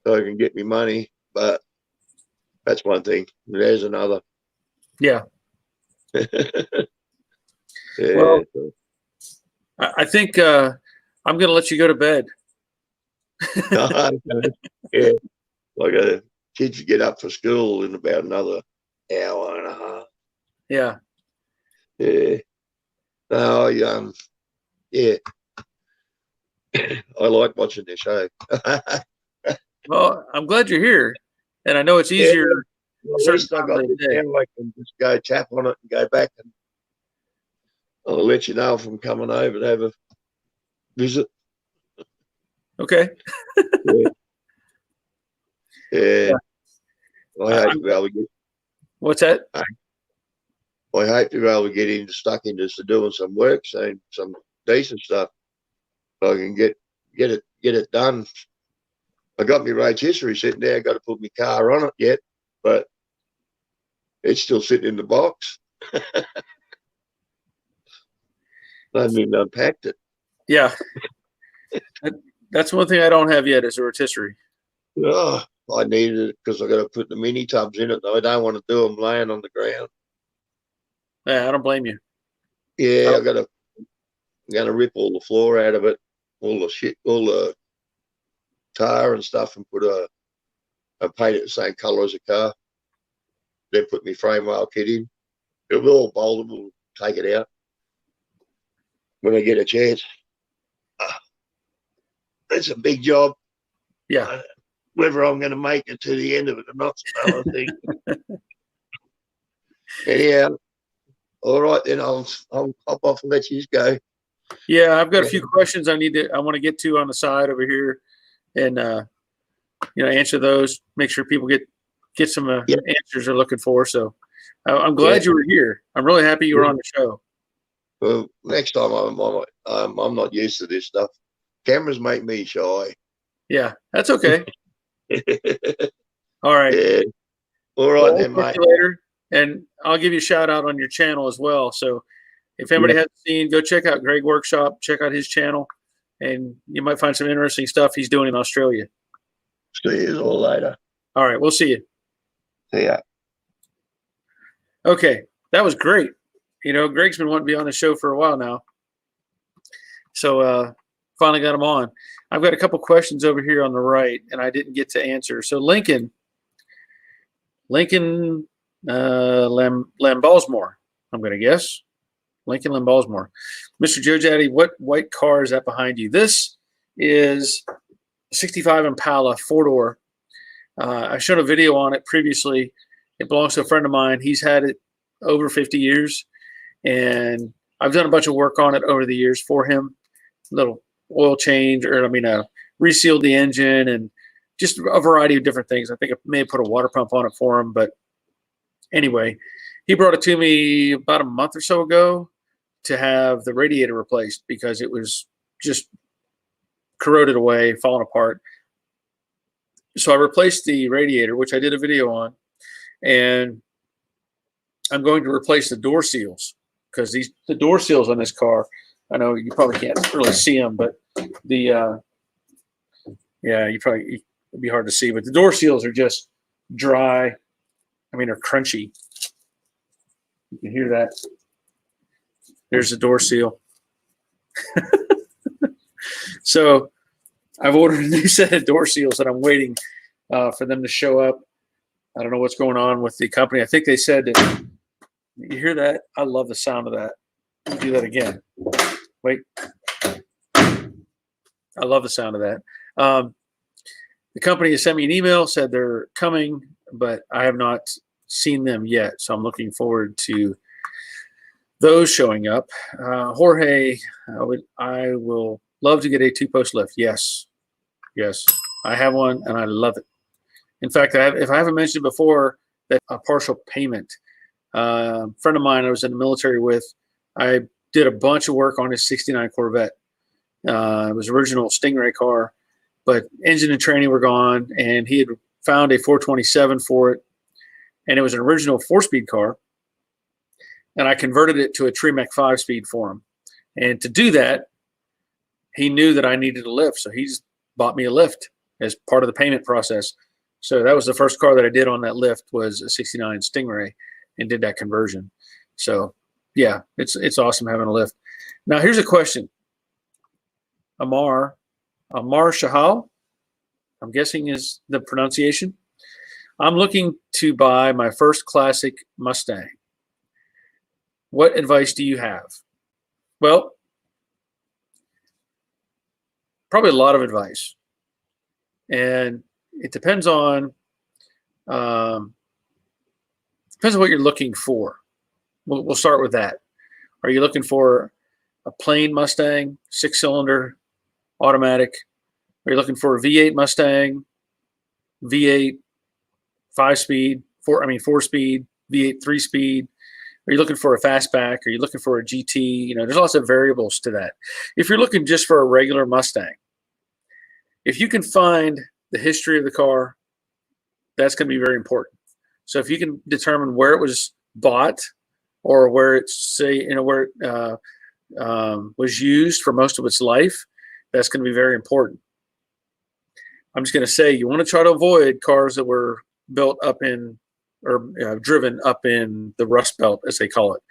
So I can get me money, but that's one thing. There's another. Yeah. Yeah. Well, I think I'm going to let you go to bed. Yeah. Like kids get up for school in about another hour and a half. Yeah. Yeah. No, yeah. I like watching the show. Well, I'm glad you're here, and I know it's easier. Yeah. Well, at least I got this now. I can just go tap on it and go back, and I'll let you know if I'm coming over to have a visit. Okay. Yeah. Yeah. I hope to be able to get. What's that? I hope to be able to get stuck into doing some work, saying some decent stuff, so I can get it done. I got my rotisserie sitting there. I got to put my car on it yet, but it's still sitting in the box. I haven't even unpacked it. Yeah. That's one thing I don't have yet is a rotisserie. Oh, I needed it because I got to put the mini tubs in it. Though I don't want to do them laying on the ground. Yeah, I don't blame you. Yeah, I'm gonna rip all the floor out of it, all the tar and stuff, and I paint it the same colour as a car. Then put my frame rail kit in. It'll be all bolted. We'll take it out when I get a chance. It's a big job. Yeah. Whether I'm going to make it to the end of it or not, another thing. Anyhow, all right then. I'll hop off and let you go. Yeah, I've got a few questions I want to get to on the side over here, and answer those. Make sure people get some answers they're looking for. So I'm glad you were here. I'm really happy you were on the show. Well, next time I'm not used to this stuff. Cameras make me shy. Yeah, that's okay. All right. Yeah. All right then, We'll mate. talk to you later, and I'll give you a shout out on your channel as well. So if anybody hasn't seen, go check out Greg Workshop. Check out his channel, and you might find some interesting stuff he's doing in Australia. See you all later. All right, we'll see you. See ya. Okay, that was great. You know, Greg's been wanting to be on the show for a while now. So finally got him on. I've got a couple questions over here on the right, and I didn't get to answer. So Lincoln Lambalsmore, I'm going to guess. Lincoln Lambalsmore. Mr. Joe Daddy, what white car is that behind you? This is 65 Impala 4-door. I showed a video on it previously. It belongs to a friend of mine. He's had it over 50 years, and I've done a bunch of work on it over the years for him. Little oil change, resealed the engine and just a variety of different things. I think I may have put a water pump on it for him, but anyway, he brought it to me about a month or so ago to have the radiator replaced because it was just corroded away, falling apart. So I replaced the radiator, which I did a video on, and I'm going to replace the door seals because the door seals on this car, I know you probably can't really see them, but it'd be hard to see, but the door seals are just dry. They're crunchy. You can hear that. There's the door seal. So I've ordered a new set of door seals and I'm waiting for them to show up. I don't know what's going on with the company. I think they said that. You hear that? I love the sound of that. Let me do that again. Wait. I love the sound of that. The company has sent me an email, said they're coming, but I have not seen them yet. So I'm looking forward to those showing up. Jorge, I will love to get a 2-post lift. Yes. I have one and I love it. In fact, if I haven't mentioned before, that a partial payment. A friend of mine I was in the military with, I did a bunch of work on his 69 Corvette. It was original Stingray car, but engine and training were gone, and he had found a 427 for it, and it was an original 4-speed car, and I converted it to a Tremec 5-speed for him. And to do that, he knew that I needed a lift, so he's bought me a lift as part of the payment process. So that was the first car that I did on that lift was a 69 Stingray and did that conversion. So yeah, it's awesome having a lift. Now here's a question. Amar Shahal, I'm guessing is the pronunciation. I'm looking to buy my first classic Mustang. What advice do you have? Well, probably a lot of advice. And it depends on what you're looking for. We'll start with that. Are you looking for a plain Mustang, 6-cylinder, automatic? Are you looking for a V8 Mustang, V8, 5-speed, 4-speed, V8, 3-speed? Are you looking for a fastback? Are you looking for a GT? There's lots of variables to that. If you're looking just for a regular Mustang, if you can find the history of the car, that's going to be very important. So if you can determine where it was bought or where it's where it was used for most of its life, that's going to be very important. I'm just going to say you want to try to avoid cars that were built up in or driven up in the Rust Belt, as they call it.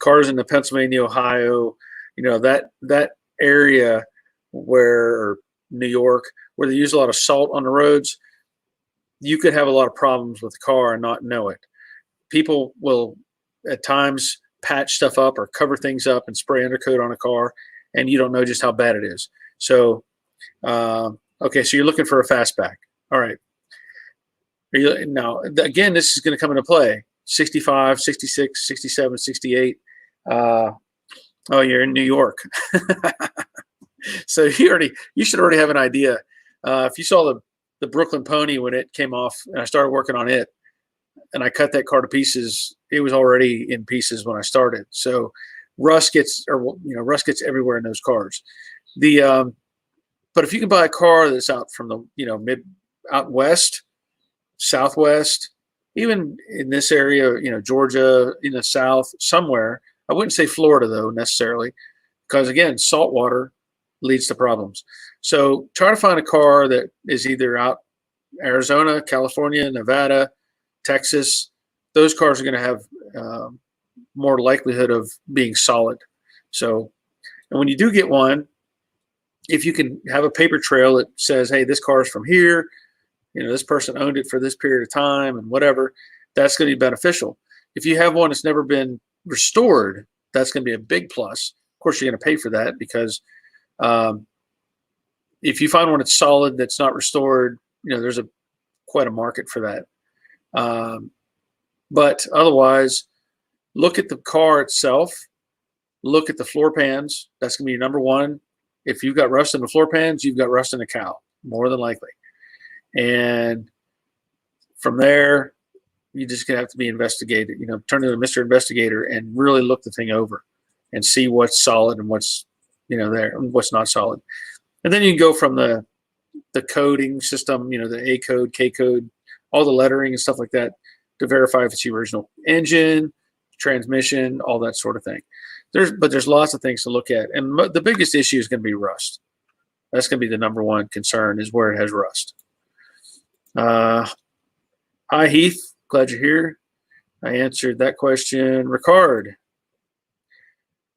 Cars in the Pennsylvania, Ohio, that area or New York, where they use a lot of salt on the roads, you could have a lot of problems with the car and not know it. People will at times patch stuff up or cover things up and spray undercoat on a car, and you don't know just how bad it is. So, okay, so you're looking for a fastback. All right. Now, again, this is going to come into play. 65, 66, 67, 68. Oh, you're in New York. So you should already have an idea. If you saw the Brooklyn Pony when it came off and I started working on it and I cut that car to pieces, it was already in pieces when I started. So rust gets everywhere in those cars. But if you can buy a car that's out from the out west, southwest, even in this area, Georgia, in the south, somewhere. I wouldn't say Florida though necessarily, because again, salt water leads to problems. So try to find a car that is either out Arizona, California, Nevada, Texas, those cars are going to have more likelihood of being solid. So, and when you do get one, if you can have a paper trail that says, hey, this car is from here, this person owned it for this period of time and whatever, that's going to be beneficial. If you have one that's never been restored, that's going to be a big plus. Of course, you're going to pay for that because if you find one that's solid, that's not restored, there's quite a market for that. But otherwise, look at the car itself. Look at the floor pans. That's going to be your number one. If you've got rust in the floor pans, you've got rust in the cowl, more than likely. And from there, you just gonna have to be investigated. Turn to Mr. Investigator and really look the thing over and see what's solid and what's there and what's not solid. And then you can go from the coding system, the A code, K code, all the lettering and stuff like that to verify if it's the original engine, transmission, all that sort of thing. But there's lots of things to look at, and the biggest issue is going to be rust. That's going to be the number one concern, is where it has rust. Hi Heath, glad you're here. I answered that question. Ricard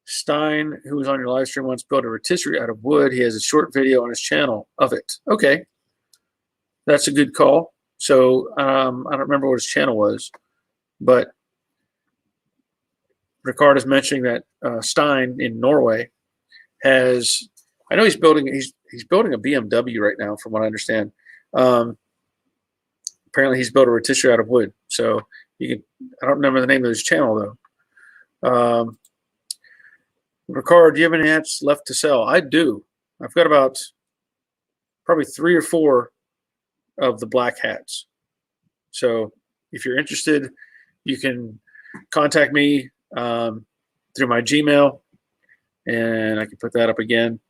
Stein, who was on your live stream, once built a rotisserie out of wood. He has a short video on his channel of it. Okay, that's a good call. So I don't remember what his channel was, but Ricard is mentioning that Stein in Norway has. I know he's building a BMW right now, from what I understand. Apparently, he's built a rotisserie out of wood. So you can. I don't remember the name of his channel though. Ricard, do you have any hats left to sell? I do. I've got about probably 3 or 4 of the black hats. So if you're interested, you can contact me through my Gmail, and I can put that up again.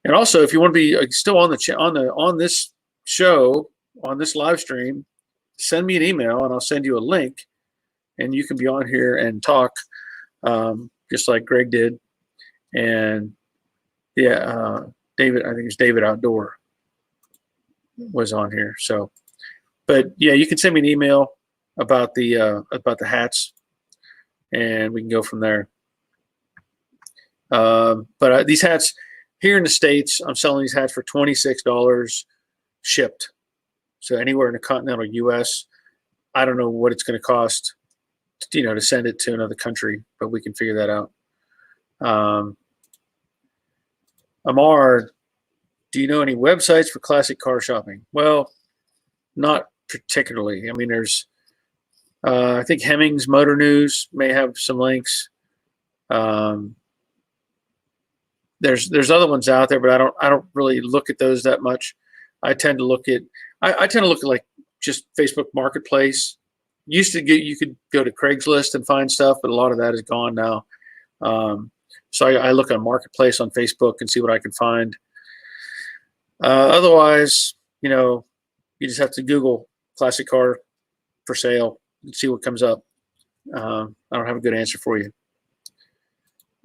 And also, if you want to be still on on this show, on this live stream, send me an email and I'll send you a link, and you can be on here and talk, just like Greg did. And yeah, David, I think it's David Outdoor was on here. So, but yeah, you can send me an email about the hats, and we can go from there. But these hats here in the States, I'm selling these hats for $26 shipped. So anywhere in the continental U.S., I don't know what it's going to cost, to send it to another country, but we can figure that out. Amar, do you know any websites for classic car shopping? Well, not particularly. I mean, there's, I think Hemmings Motor News may have some links. There's other ones out there, but I don't really look at those that much. I tend to look at like just Facebook Marketplace. You could go to Craigslist and find stuff, but a lot of that is gone now. So I look on Marketplace on Facebook and see what I can find. Otherwise, you just have to Google classic car for sale and see what comes up. I don't have a good answer for you.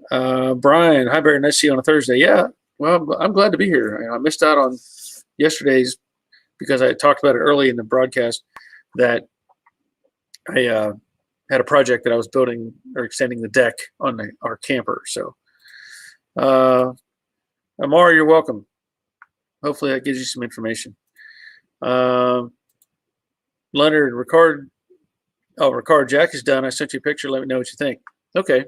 Brian, hi Barry, nice to see you on a Thursday. Yeah, well, I'm glad to be here. I missed out on yesterday's because I talked about it early in the broadcast that I had a project that I was building or extending the deck on our camper. So, Amar, you're welcome. Hopefully that gives you some information. Leonard, Ricard, Jack is done. I sent you a picture. Let me know what you think. Okay.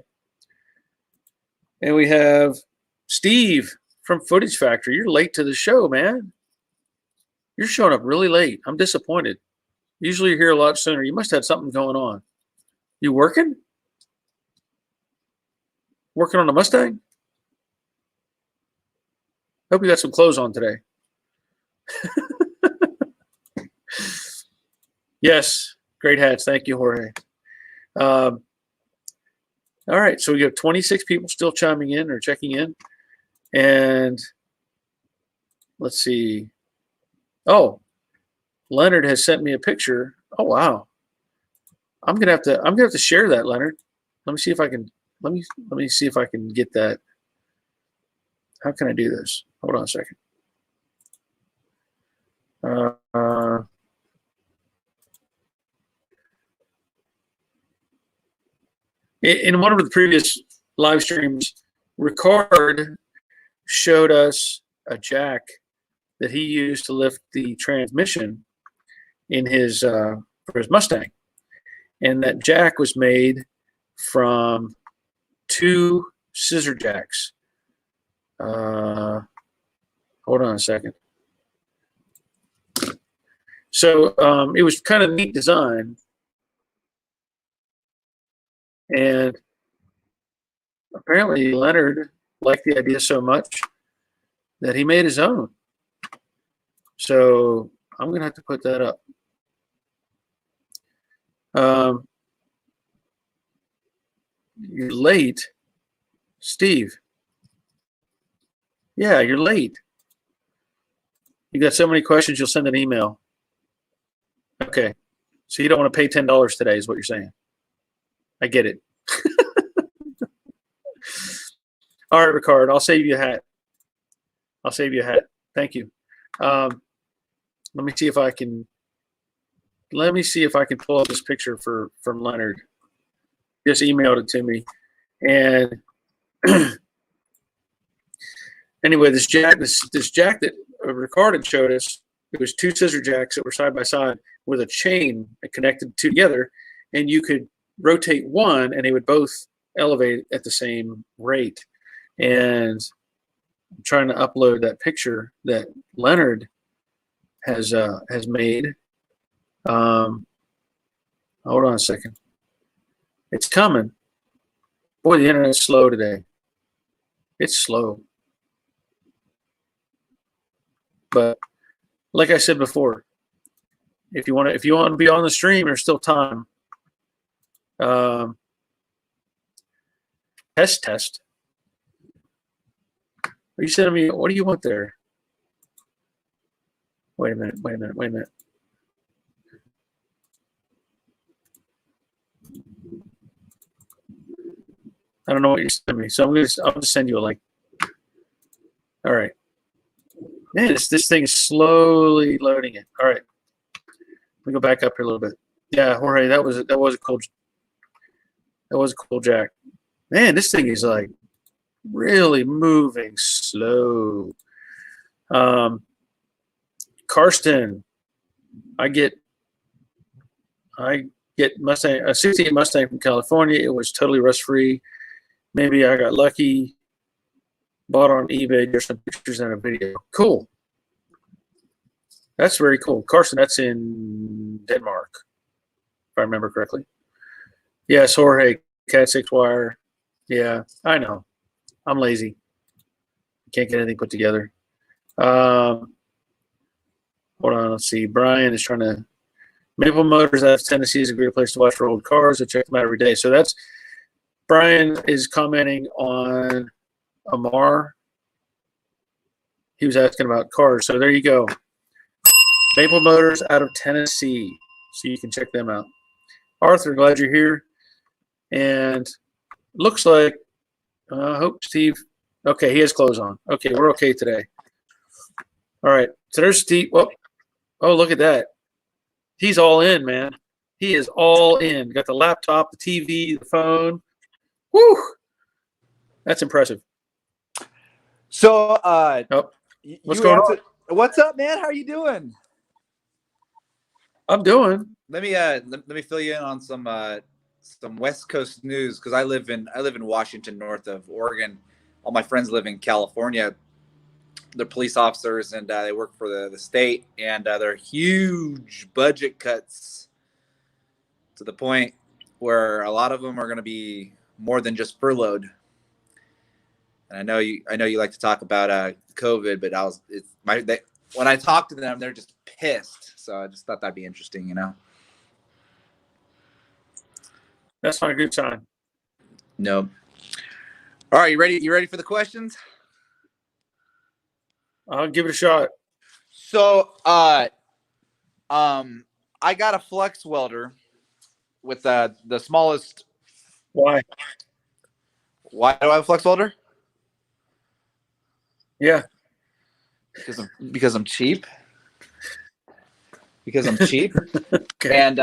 And we have Steve from Footage Factory. You're late to the show, man. You're showing up really late. I'm disappointed. Usually you're here a lot sooner. You must have something going on. You working? Working on a Mustang? Hope you got some clothes on today. Yes, great hats. Thank you, Jorge. All right, so we have 26 people still chiming in or checking in. And let's see. Oh, Leonard has sent me a picture. Oh wow. I'm gonna have to share that, Leonard. Let me see if I can get that. How can I do this? Hold on a second. In one of the previous live streams, Ricard showed us a jack that he used to lift the transmission in his for his Mustang, and that jack was made from 2 scissor jacks. Hold on a second. So it was kind of neat design, and apparently Leonard liked the idea so much that he made his own. So I'm gonna have to put that up. You're late, Steve. Yeah, you're late. You got so many questions, you'll send an email. Okay, so you don't want to pay $10 today, is what you're saying. I get it. All right, Ricard, I'll save you a hat. I'll save you a hat. Thank you. Let me see if I can. Let me see if I can pull up this picture from Leonard. Just emailed it to me, and anyway, this jack that Ricard had showed us, it was 2 scissor jacks that were side by side with a chain that connected together, and you could rotate one, and they would both elevate at the same rate. And I'm trying to upload that picture that Leonard has made. Hold on a second. It's coming. Boy, the internet's slow today. It's slow. But like I said before, if you want to be on the stream, there's still time. Test. Are you sending me? What do you want there? Wait a minute. I don't know what you're sending me, so I'll just send you a link. All right. Man, this thing is slowly loading it. All right. Let me go back up here a little bit. Yeah, Jorge, that was a cool jack. Man, this thing is like really moving slow. Karsten, I get Mustang, a 68 Mustang from California. It was totally rust free. Maybe I got lucky. Bought on eBay. There's some pictures and a video. Cool. That's very cool. Carson, that's in Denmark, if I remember correctly. Yes, Jorge, Cat 6 wire. Yeah, I know. I'm lazy. Can't get anything put together. Hold on, let's see. Brian is trying to. Maple Motors out of Tennessee is a great place to watch for old cars. I check them out every day. So that's Brian is commenting on Amar. He was asking about cars. So there you go. Maple Motors out of Tennessee. So you can check them out. Arthur, glad you're here. And looks like, I hope Steve, okay, he has clothes on. Okay, we're okay today. All right, so there's Steve. Well, oh, look at that. He's all in, man. He is all in. Got the laptop, the TV, the phone. Woo! That's impressive. So, what's going on? What's up, man? How are you doing? I'm doing. Let me fill you in on some West Coast news because I live in Washington, north of Oregon. All my friends live in California. They're police officers and they work for the state, and there are huge budget cuts to the point where a lot of them are going to be more than just furloughed. And I know you like to talk about COVID, but when I talk to them, they're just pissed. So I just thought that'd be interesting, you know. That's not a good sign. No. All right, you ready? You ready for the questions? I'll give it a shot. So, I got a flex welder with the smallest. Why? Why do I have a flex welder? Yeah. Because I'm cheap. Because I'm cheap. Okay. And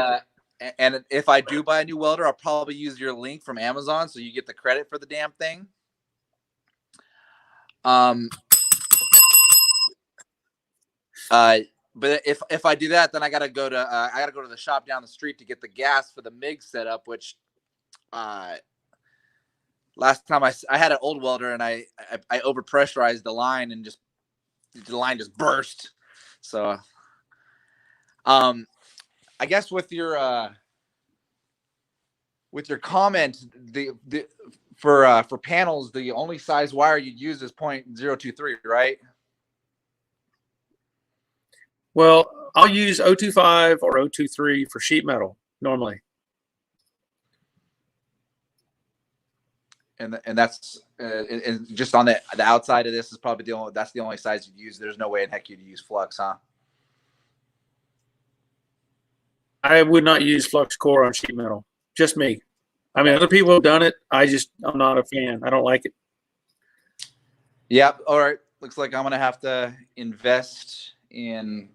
And if I do buy a new welder, I'll probably use your link from Amazon so you get the credit for the damn thing. But if I do that, then I gotta go to the shop down the street to get the gas for the MIG setup, which last time I had an old welder and I overpressurized the line and the line just burst. So I guess with your comment, for panels, the only size wire you'd use is 0.023, right? Well, I'll use 025 or 023 for sheet metal normally. And that's and just on the outside of this is probably that's the only size you'd use. There's no way in heck you'd use flux, huh? I would not use flux core on sheet metal. Just me. I mean, other people have done it. I'm not a fan. I don't like it. Yep. All right. Looks like I'm gonna have to invest in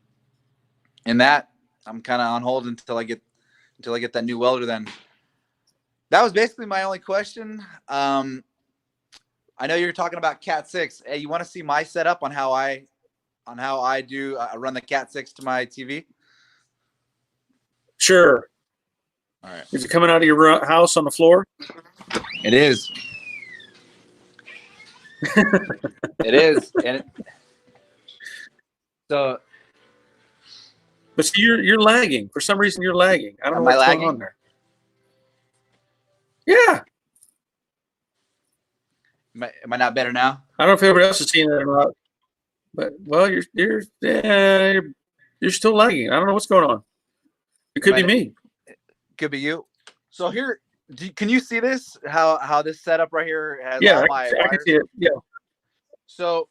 that. I'm kind of on hold until I get that new welder. Then that was basically my only question. I know you're talking about Cat 6. Hey, you want to see my setup on how I do run the Cat 6 to my TV? Sure. All right. Is it coming out of your house on the floor? It is. It is. So. But see, you're lagging. For some reason, you're lagging. I don't know what's going on there. Yeah. Am I not better now? I don't know if everybody else is seeing that or not. But well, you're still lagging. I don't know what's going on. It could be me. Could be you. So here, can you see this? How this setup right here has all my wires? I can see it. Yeah. So,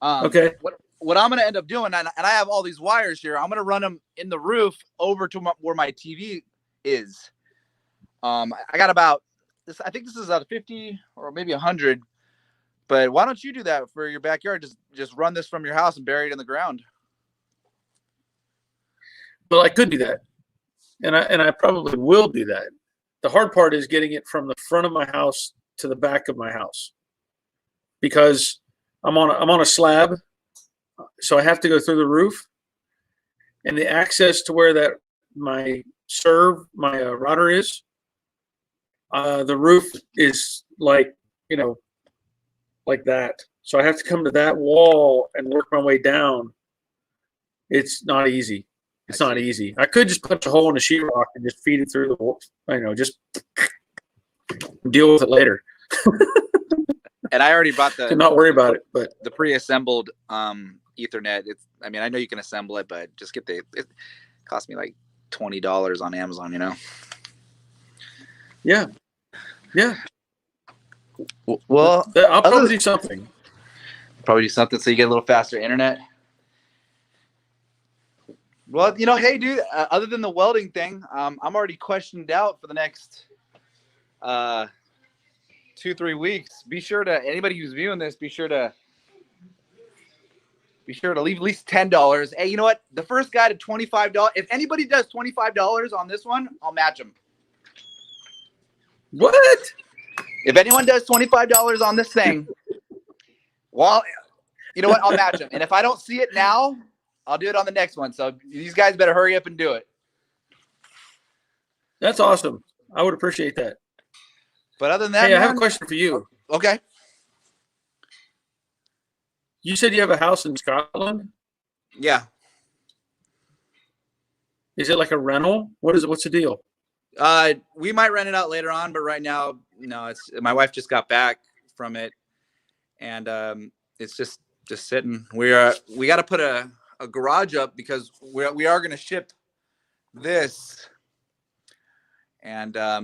okay. What I'm going to end up doing, and I have all these wires here, I'm going to run them in the roof over to where my TV is. I got about this. I think this is 50 or maybe 100. But why don't you do that for your backyard? Just run this from your house and bury it in the ground. Well, I could do that, and I probably will do that. The hard part is getting it from the front of my house to the back of my house, because I'm on a slab, so I have to go through the roof, and the access to where my router is, the roof is like that. So I have to come to that wall and work my way down. It's not easy. It's not easy. I could just punch a hole in the sheetrock and just feed it through the wall. Just deal with it later. And I already bought not worry about it, but the pre-assembled Ethernet. I know you can assemble it, but just it cost me like $20 on Amazon, Yeah. Yeah. Well, I'll probably do something. So you get a little faster internet. Well, hey, dude, other than the welding thing, I'm already questioned out for the next 2-3 weeks. Be sure to, anybody who's viewing this, be sure to leave at least $10. Hey, you know what? The first guy to $25. If anybody does $25 on this one, I'll match them. What? If anyone does $25 on this thing, well, you know what? I'll match them. And if I don't see it now, I'll do it on the next one. So these guys better hurry up and do it. That's awesome. I would appreciate that. But other than that, hey, I have a question for you. Okay. You said you have a house in Scotland? Yeah. Is it like a rental? What's the deal? We might rent it out later on, but right now, no. It's my wife just got back from it, and it's just sitting. We got to put a garage up because we are going to ship this, and I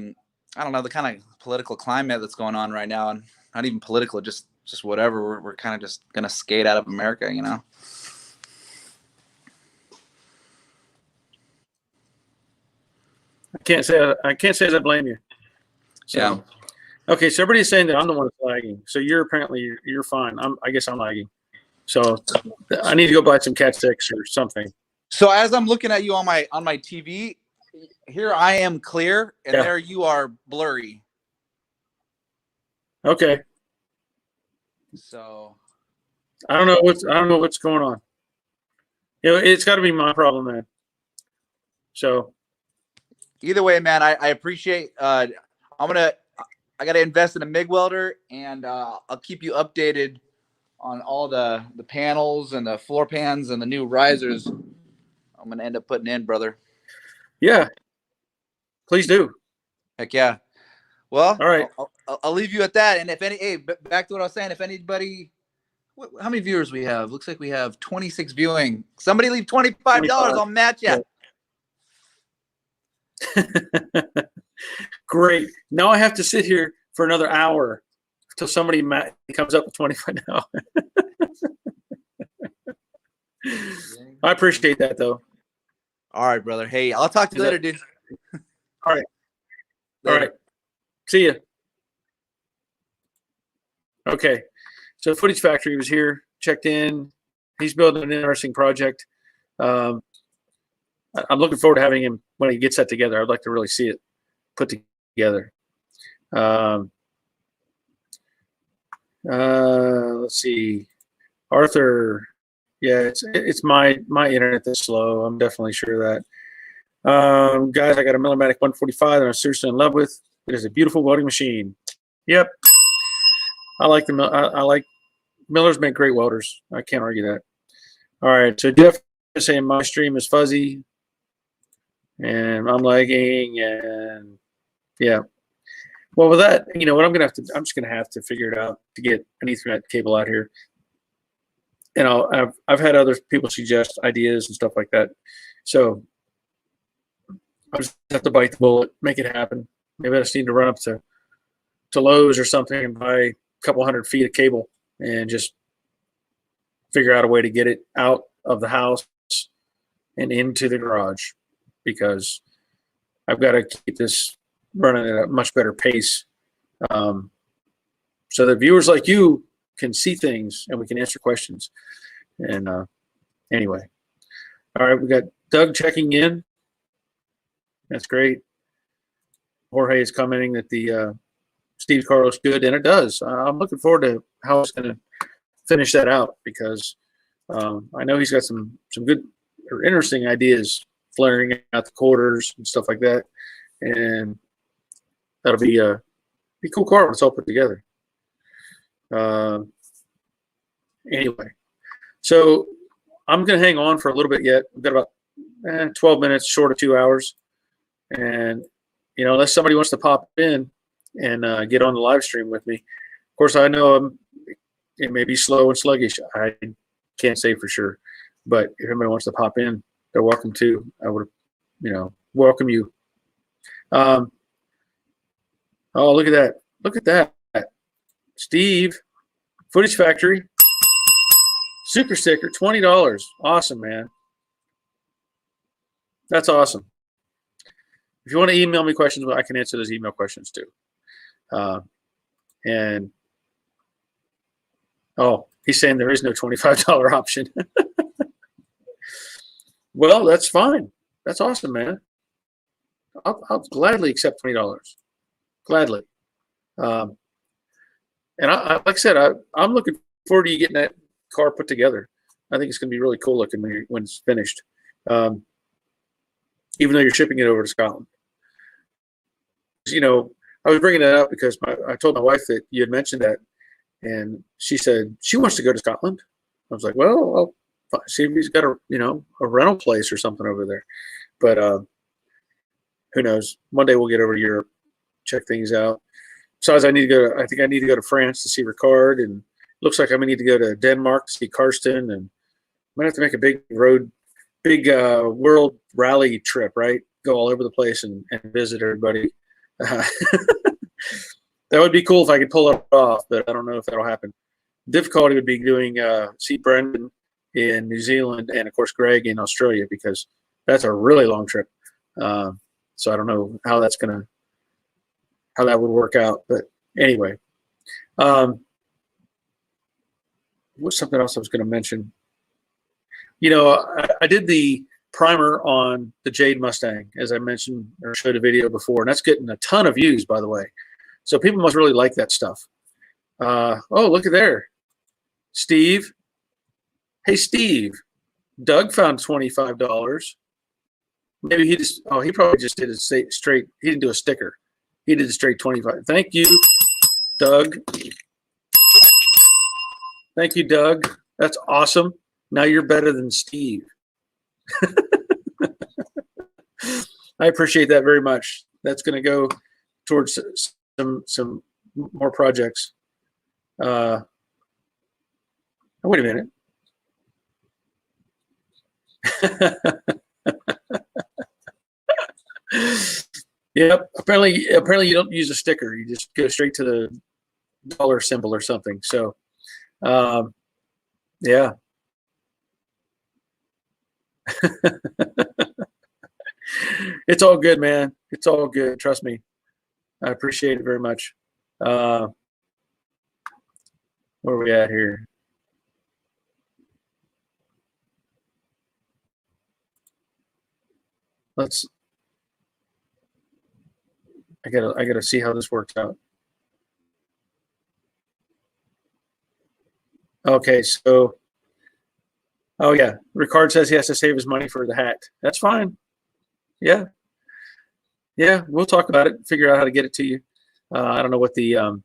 don't know, the kind of political climate that's going on right now, and not even political, just whatever. We're kind of just going to skate out of America, I can't say as I blame you. So, yeah. Okay, so everybody's saying that I'm the one that's lagging. So you're fine. I guess I'm lagging. So I need to go buy some Cat 6 or something. So as I'm looking at you on my TV, here I am clear, and Yeah. there you are blurry. Okay. So I don't know what's going on. It's got to be my problem, man. So either way, man, I appreciate. I got to invest in a MIG welder, and I'll keep you updated on all the panels and the floor pans and the new risers. I'm gonna end up putting in, brother. yeah, please do. Heck yeah. Well, All right. I'll leave you at that. And if any, hey, back to what I was saying. If anybody, how many viewers we have? Looks like we have 26 viewing. Somebody leave $25. 25. I'll match you. Yeah. Great. Now I have to sit here for another hour until somebody comes up with 25 now. I appreciate that, though. All right, brother. Hey, I'll talk to you later, dude. All right. Later. All right. See ya. Okay. So Footage Factory was here, checked in. He's building an interesting project. I'm looking forward to having him when he gets that together. I'd like to really see it put together. Let's see. Arthur. Yeah, it's my internet that's slow. I'm definitely sure of that. Guys, I got a Millermatic 145 that I'm seriously in love with. It is a beautiful welding machine. Yep. I like Millers make great welders. I can't argue that. All right. So Jeff is saying my stream is fuzzy and I'm lagging, and yeah. Well, with that, you know what I'm just gonna have to figure it out to get an Ethernet cable out here. And I've had other people suggest ideas and stuff like that. So I just have to bite the bullet, make it happen. Maybe I just need to run up to Lowe's or something and buy a couple 100 feet of cable and just figure out a way to get it out of the house and into the garage, because I've got to keep this running at a much better pace, so that viewers like you can see things and we can answer questions. And anyway, all right, we got Doug checking in. That's great. Jorge is commenting that the Steve's car looks good, and it does. I'm looking forward to how it's going to finish that out, because I know he's got some good or interesting ideas, flaring out the quarters and stuff like that, and that'll be a cool car when it's all put together. Anyway, so I'm going to hang on for a little bit yet. We've got about 12 minutes, short of 2 hours, and unless somebody wants to pop in and get on the live stream with me. Of course, I know it may be slow and sluggish. I can't say for sure, but if anybody wants to pop in, they're welcome to. I would, welcome you. Oh, look at that! Look at that, Steve, Footage Factory, super sticker, $20. Awesome, man. That's awesome. If you want to email me questions, I can answer those email questions too. And he's saying there is no $25 option. Well, that's fine. That's awesome, man. I'll gladly accept $20. Gladly. And I like I said, I'm looking forward to you getting that car put together. I think it's going to be really cool looking when it's finished. Even though you're shipping it over to Scotland. I was bringing that up because I told my wife that you had mentioned that, and she said she wants to go to Scotland. I was like, well, I'll see if he's got a rental place or something over there. But who knows? One day we'll get over to Europe, check things out. Besides, I think I need to go to France to see Ricard, and looks like I'm gonna need to go to Denmark to see Karsten, and I might have to make a big world rally trip, right? Go all over the place and visit everybody. That would be cool if I could pull it off, but I don't know if that'll happen. Difficulty would be doing see Brendan in New Zealand and of course Greg in Australia, because that's a really long trip. So I don't know how that would work out. But anyway, what's something else I was going to mention? I did the primer on the Jade Mustang, as I mentioned or showed a video before, and that's getting a ton of views, by the way. So people must really like that stuff. Oh, look at there, Steve. Hey, Steve. Doug found $25. Maybe he just, oh, he probably just did a straight, he didn't do a sticker. He did a straight 25. Thank you, Doug. Thank you, Doug. That's awesome. Now you're better than Steve. I appreciate that very much. That's going to go towards some more projects. Oh, wait a minute. Yep. Apparently you don't use a sticker. You just go straight to the dollar symbol or something. So, yeah. It's all good, man. It's all good. Trust me. I appreciate it very much. Where are we at here? I gotta see how this works out. Okay, so, oh yeah, Ricard says he has to save his money for the hat. That's fine. Yeah, yeah, we'll talk about it. Figure out how to get it to you. I don't know what the you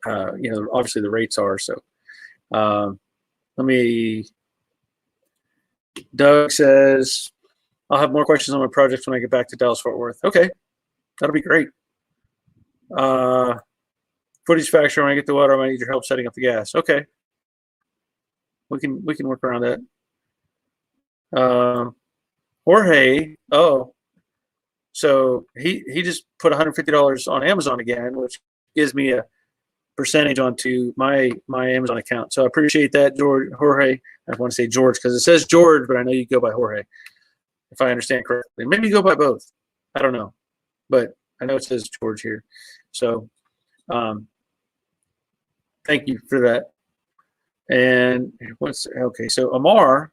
know, obviously the rates are. So, let me. Doug says, I'll have more questions on my projects when I get back to Dallas Fort Worth. Okay, that'll be great. Footage factor, when I get the water, I might need your help setting up the gas. Okay, we can work around that. Jorge, oh, so he just put $150 on Amazon again, which gives me a percentage onto my Amazon account. So I appreciate that, Jorge. I want to say George because it says George, but I know you go by Jorge, if I understand correctly. Maybe you go by both. I don't know, but I know it says George here. So thank you for that. And okay, so Amar,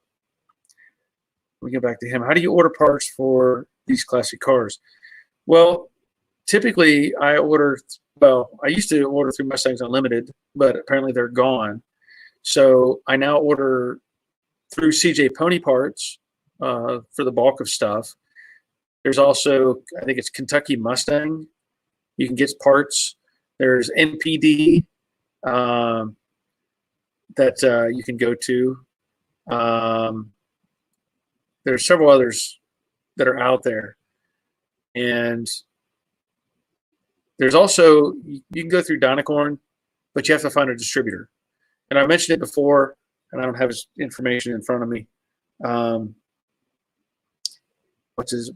we get back to him. How do you order parts for these classic cars? Well, typically I order, well, I used to order through Mustangs Unlimited, but apparently they're gone. So I now order through CJ Pony Parts for the bulk of stuff. There's also, I think it's Kentucky Mustang. You can get parts. There's NPD that you can go to. There's several others that are out there. And there's also, you can go through Dynacorn, but you have to find a distributor. And I mentioned it before, and I don't have his information in front of me. What's his,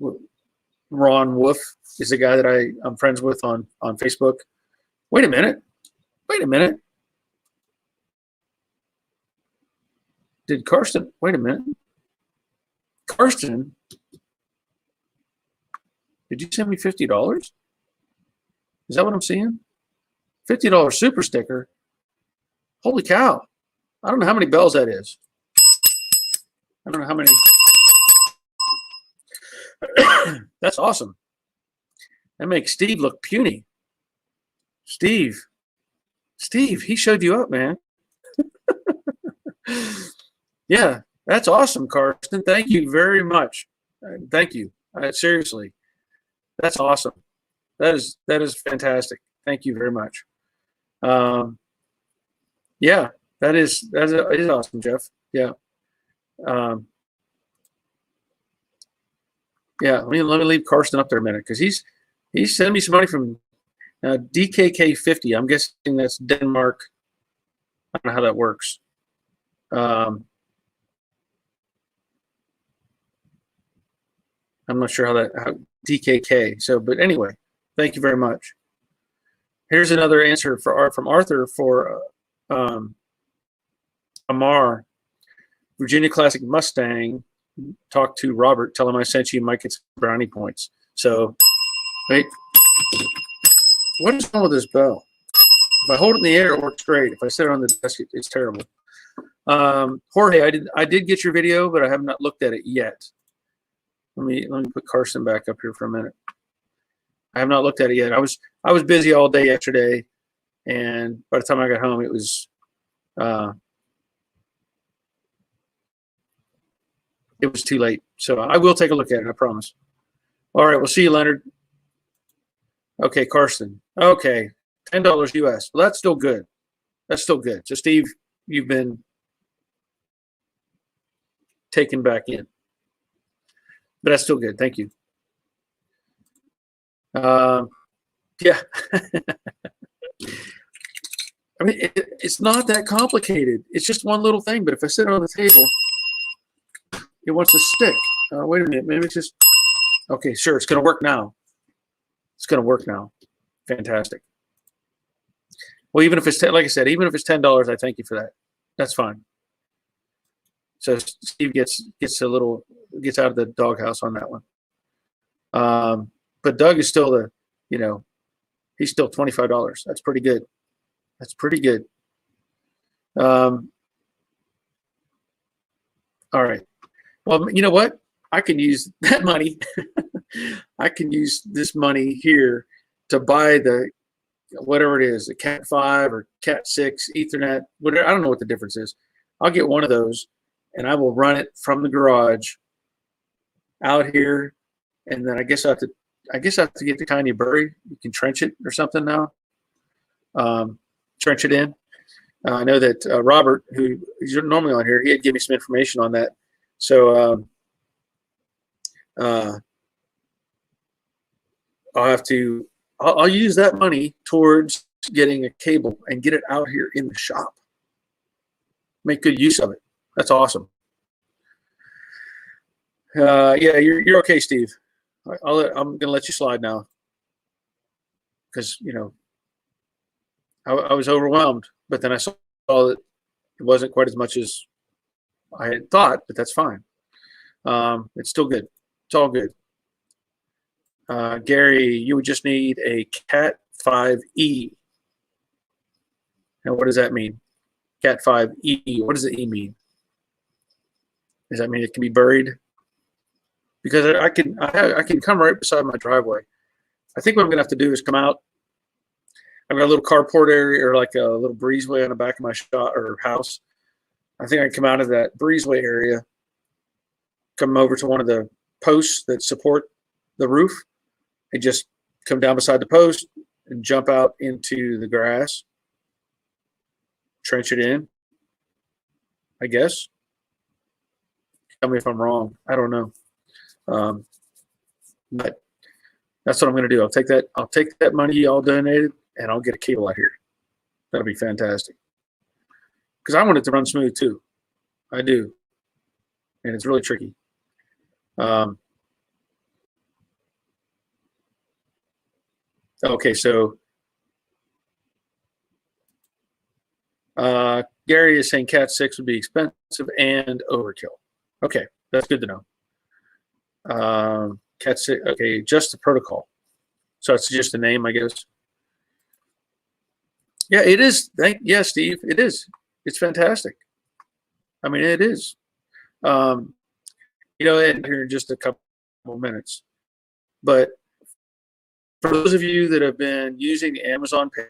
Ron Wolf is the guy that I'm friends with on Facebook. Wait a minute. Did Karsten, wait a minute. Karsten, did you send me $50? Is that what I'm seeing? $50 super sticker. Holy cow. I don't know how many bells that is. I don't know how many. That's awesome. That makes Steve look puny. Steve, he showed you up, man. Yeah, that's awesome, Karsten. Thank you very much. Thank you. Seriously, that's awesome. That is fantastic. Thank you very much. Yeah, it is awesome, Jeff. Yeah. Yeah, let me leave Karsten up there a minute because he's sending me some money from DKK50. I'm guessing that's Denmark. I don't know how that works. I'm not sure how DKK. So, but anyway, thank you very much. Here's another answer from Arthur for Amar. Virginia Classic Mustang. Talk to Robert. Tell him I sent you. You might get some brownie points. So, wait. What is wrong with this bell? If I hold it in the air, it works great. If I set it on the desk, it's terrible. Jorge, I did get your video, but I have not looked at it yet. Let me put Carson back up here for a minute. I have not looked at it yet. I was busy all day yesterday, and by the time I got home, it was too late. So I will take a look at it, I promise. All right, we'll see you, Leonard. Okay, Carson. Okay, $10 US. Well, that's still good. That's still good. So, Steve, you've been taken back in, but that's still good. Thank you. Yeah. I mean, it's not that complicated. It's just one little thing. But if I sit it on the table, it wants to stick. Wait a minute. Maybe it's just okay. Sure, it's going to work now. It's going to work now. Fantastic. Well, even if it's like I said, even if it's $10, I thank you for that. That's fine. So Steve gets out of the doghouse on that one. But Doug is still he's still $25. That's pretty good. That's pretty good. All right. Well, you know what? I can use that money. I can use this money here to buy the whatever it is, the Cat 5 or Cat 6 Ethernet, whatever. I don't know what the difference is. I'll get one of those, and I will run it from the garage out here, and then I guess I have to get the kind you bury. You can trench it or something now. Trench it in. I know that Robert, who is normally on here, he had given me some information on that. So I'll use that money towards getting a cable and get it out here in the shop. Make good use of it. That's awesome. Yeah, you're okay, Steve. I'm gonna let you slide now because I was overwhelmed, but then I saw that it wasn't quite as much as I had thought, but that's fine. It's still good. It's all good. Gary, you would just need a Cat 5E. And what does that mean? Cat 5E. What does the E mean? Does that mean it can be buried? Because I can come right beside my driveway. I think what I'm gonna have to do is come out. I've got a little carport area or like a little breezeway on the back of my shop or house. I think I can come out of that breezeway area, come over to one of the posts that support the roof, and just come down beside the post and jump out into the grass, trench it in, I guess. Tell me if I'm wrong. I don't know. But that's what I'm going to do. I'll take that money y'all donated and I'll get a cable out here. That'll be fantastic. Because I want it to run smooth too. I do. And it's really tricky. Okay, so Gary is saying Cat 6 would be expensive and overkill. Okay, that's good to know. Cat 6, okay, just the protocol. So it's just the name, I guess. Yeah, it is. Yeah, Steve, it is. It's fantastic. I mean, it is. And here in just a couple more minutes. But for those of you that have been using the Amazon pay,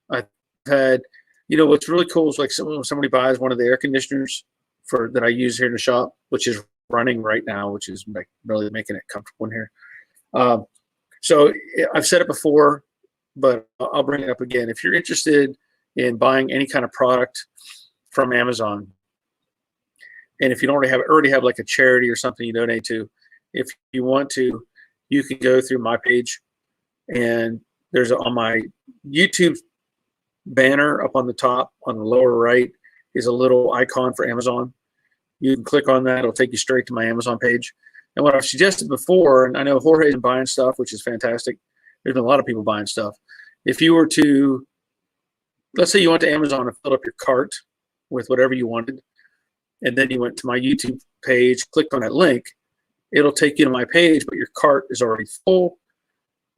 I've had, what's really cool is like when somebody buys one of the air conditioners that I use here in the shop, which is running right now, which is like really making it comfortable in here. So I've said it before, but I'll bring it up again. If you're interested in buying any kind of product from Amazon, and if you don't already have like a charity or something you donate to, if you want to, you can go through my page, and there's on my YouTube banner up on the top on the lower right is a little icon for Amazon. You can click on that. It'll take you straight to my Amazon page. And what I've suggested before, and I know Jorge's been buying stuff, which is fantastic. There's been a lot of people buying stuff. If you were to, let's say you went to Amazon and filled up your cart with whatever you wanted, and then you went to my YouTube page, clicked on that link, it'll take you to my page, but your cart is already full,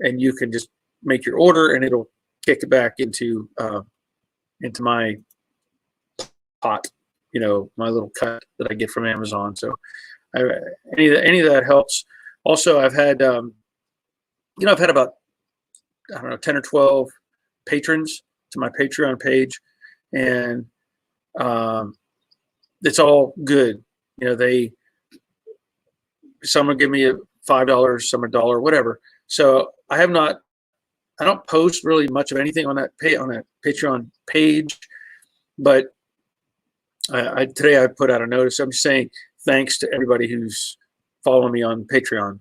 and you can just make your order, and it'll kick it back into my pot. you know, my little cut that I get from Amazon. So any of that helps. Also, I've had, you know, I've had about, I don't know, 10 or 12 patrons to my Patreon page, and it's all good. You know, some will give me $5, some $1, whatever. So I don't post really much of anything on that Patreon page, but today I put out a notice. I'm saying thanks to everybody who's following me on Patreon.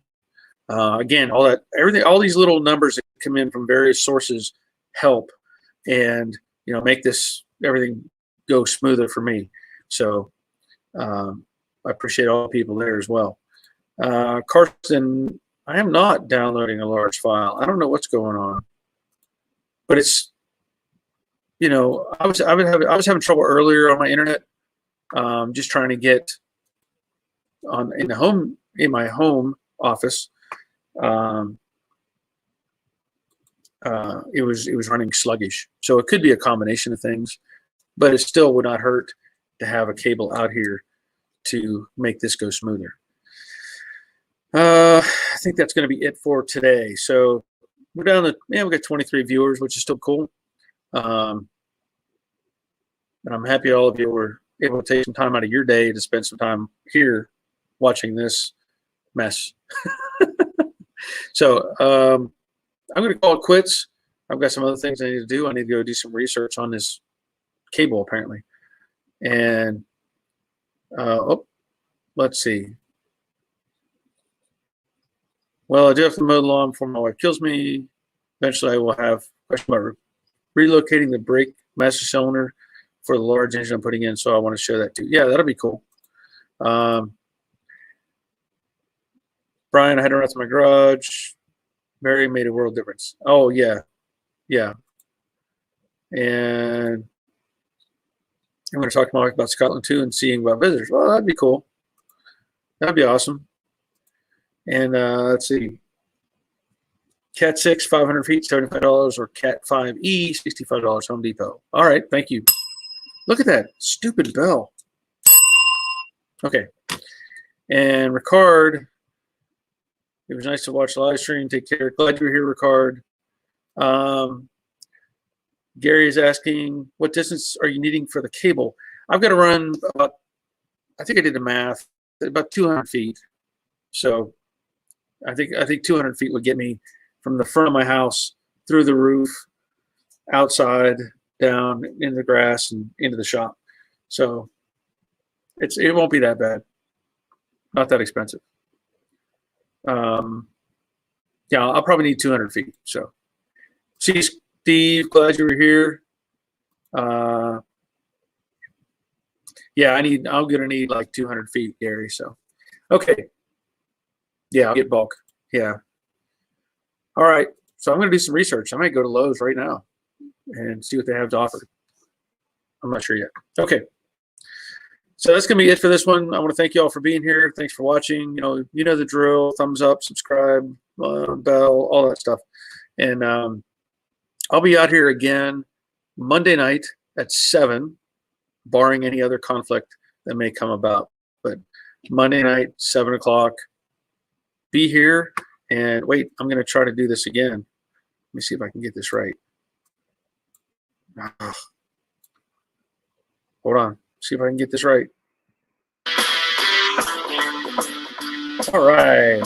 Again, all these little numbers that come in from various sources help, and you know, make everything go smoother for me. So I appreciate all the people there as well. Carson, I am not downloading a large file. I don't know what's going on, but it's, you know, I was having trouble earlier on my internet, just trying to get in my home office. It was running sluggish, so it could be a combination of things, but it still would not hurt to have a cable out here to make this go smoother. I think that's going to be it for today. So we're down to, we got 23 viewers, which is still cool. And I'm happy all of you were able to take some time out of your day to spend some time here watching this mess. So I'm going to call it quits. I've got some other things I need to do. I need to go do some research on this cable, apparently. And let's see. Well, I do have to mow the lawn before my wife kills me. Eventually, I will have a question about relocating the brake master cylinder for the large engine I'm putting in. So I want to show that too. Yeah, that'll be cool. Brian, I had to run to my garage. Mary made a world difference. Oh, yeah. Yeah. And I'm going to talk to my wife about Scotland too and seeing about visitors. Well, that'd be cool. That'd be awesome. And let's see. Cat 6, 500 feet, $75, or Cat 5E, $65, Home Depot. All right, thank you. Look at that stupid bell. Okay. And Ricard, it was nice to watch the live stream. Take care. Glad you were here, Ricard. Gary is asking, what distance are you needing for the cable? I've got to run about, I think I did the math, about 200 feet. So I think 200 feet would get me from the front of my house through the roof, outside, down in the grass, and into the shop. So it won't be that bad. Not that expensive. Yeah, I'll probably need 200 feet. So, see, Steve, glad you were here. Yeah, I'm gonna need like 200 feet, Gary. So, okay. Yeah, I'll get bulk. Yeah. All right. So I'm gonna do some research. I might go to Lowe's right now and see what they have to offer. I'm not sure yet. Okay. So that's going to be it for this one. I want to thank you all for being here. Thanks for watching. You know the drill. Thumbs up, subscribe, bell, all that stuff. And I'll be out here again Monday night at 7, barring any other conflict that may come about. But Monday night, 7 o'clock, be here. And wait, I'm going to try to do this again. Let me see if I can get this right. Hold on. See if I can get this right. All right.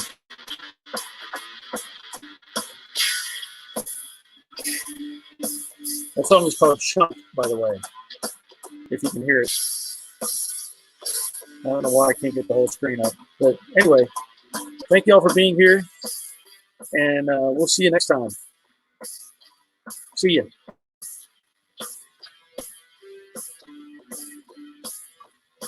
That song is called Chunk, by the way, if you can hear it. I don't know why I can't get the whole screen up. But anyway, thank you all for being here, and we'll see you next time. See you.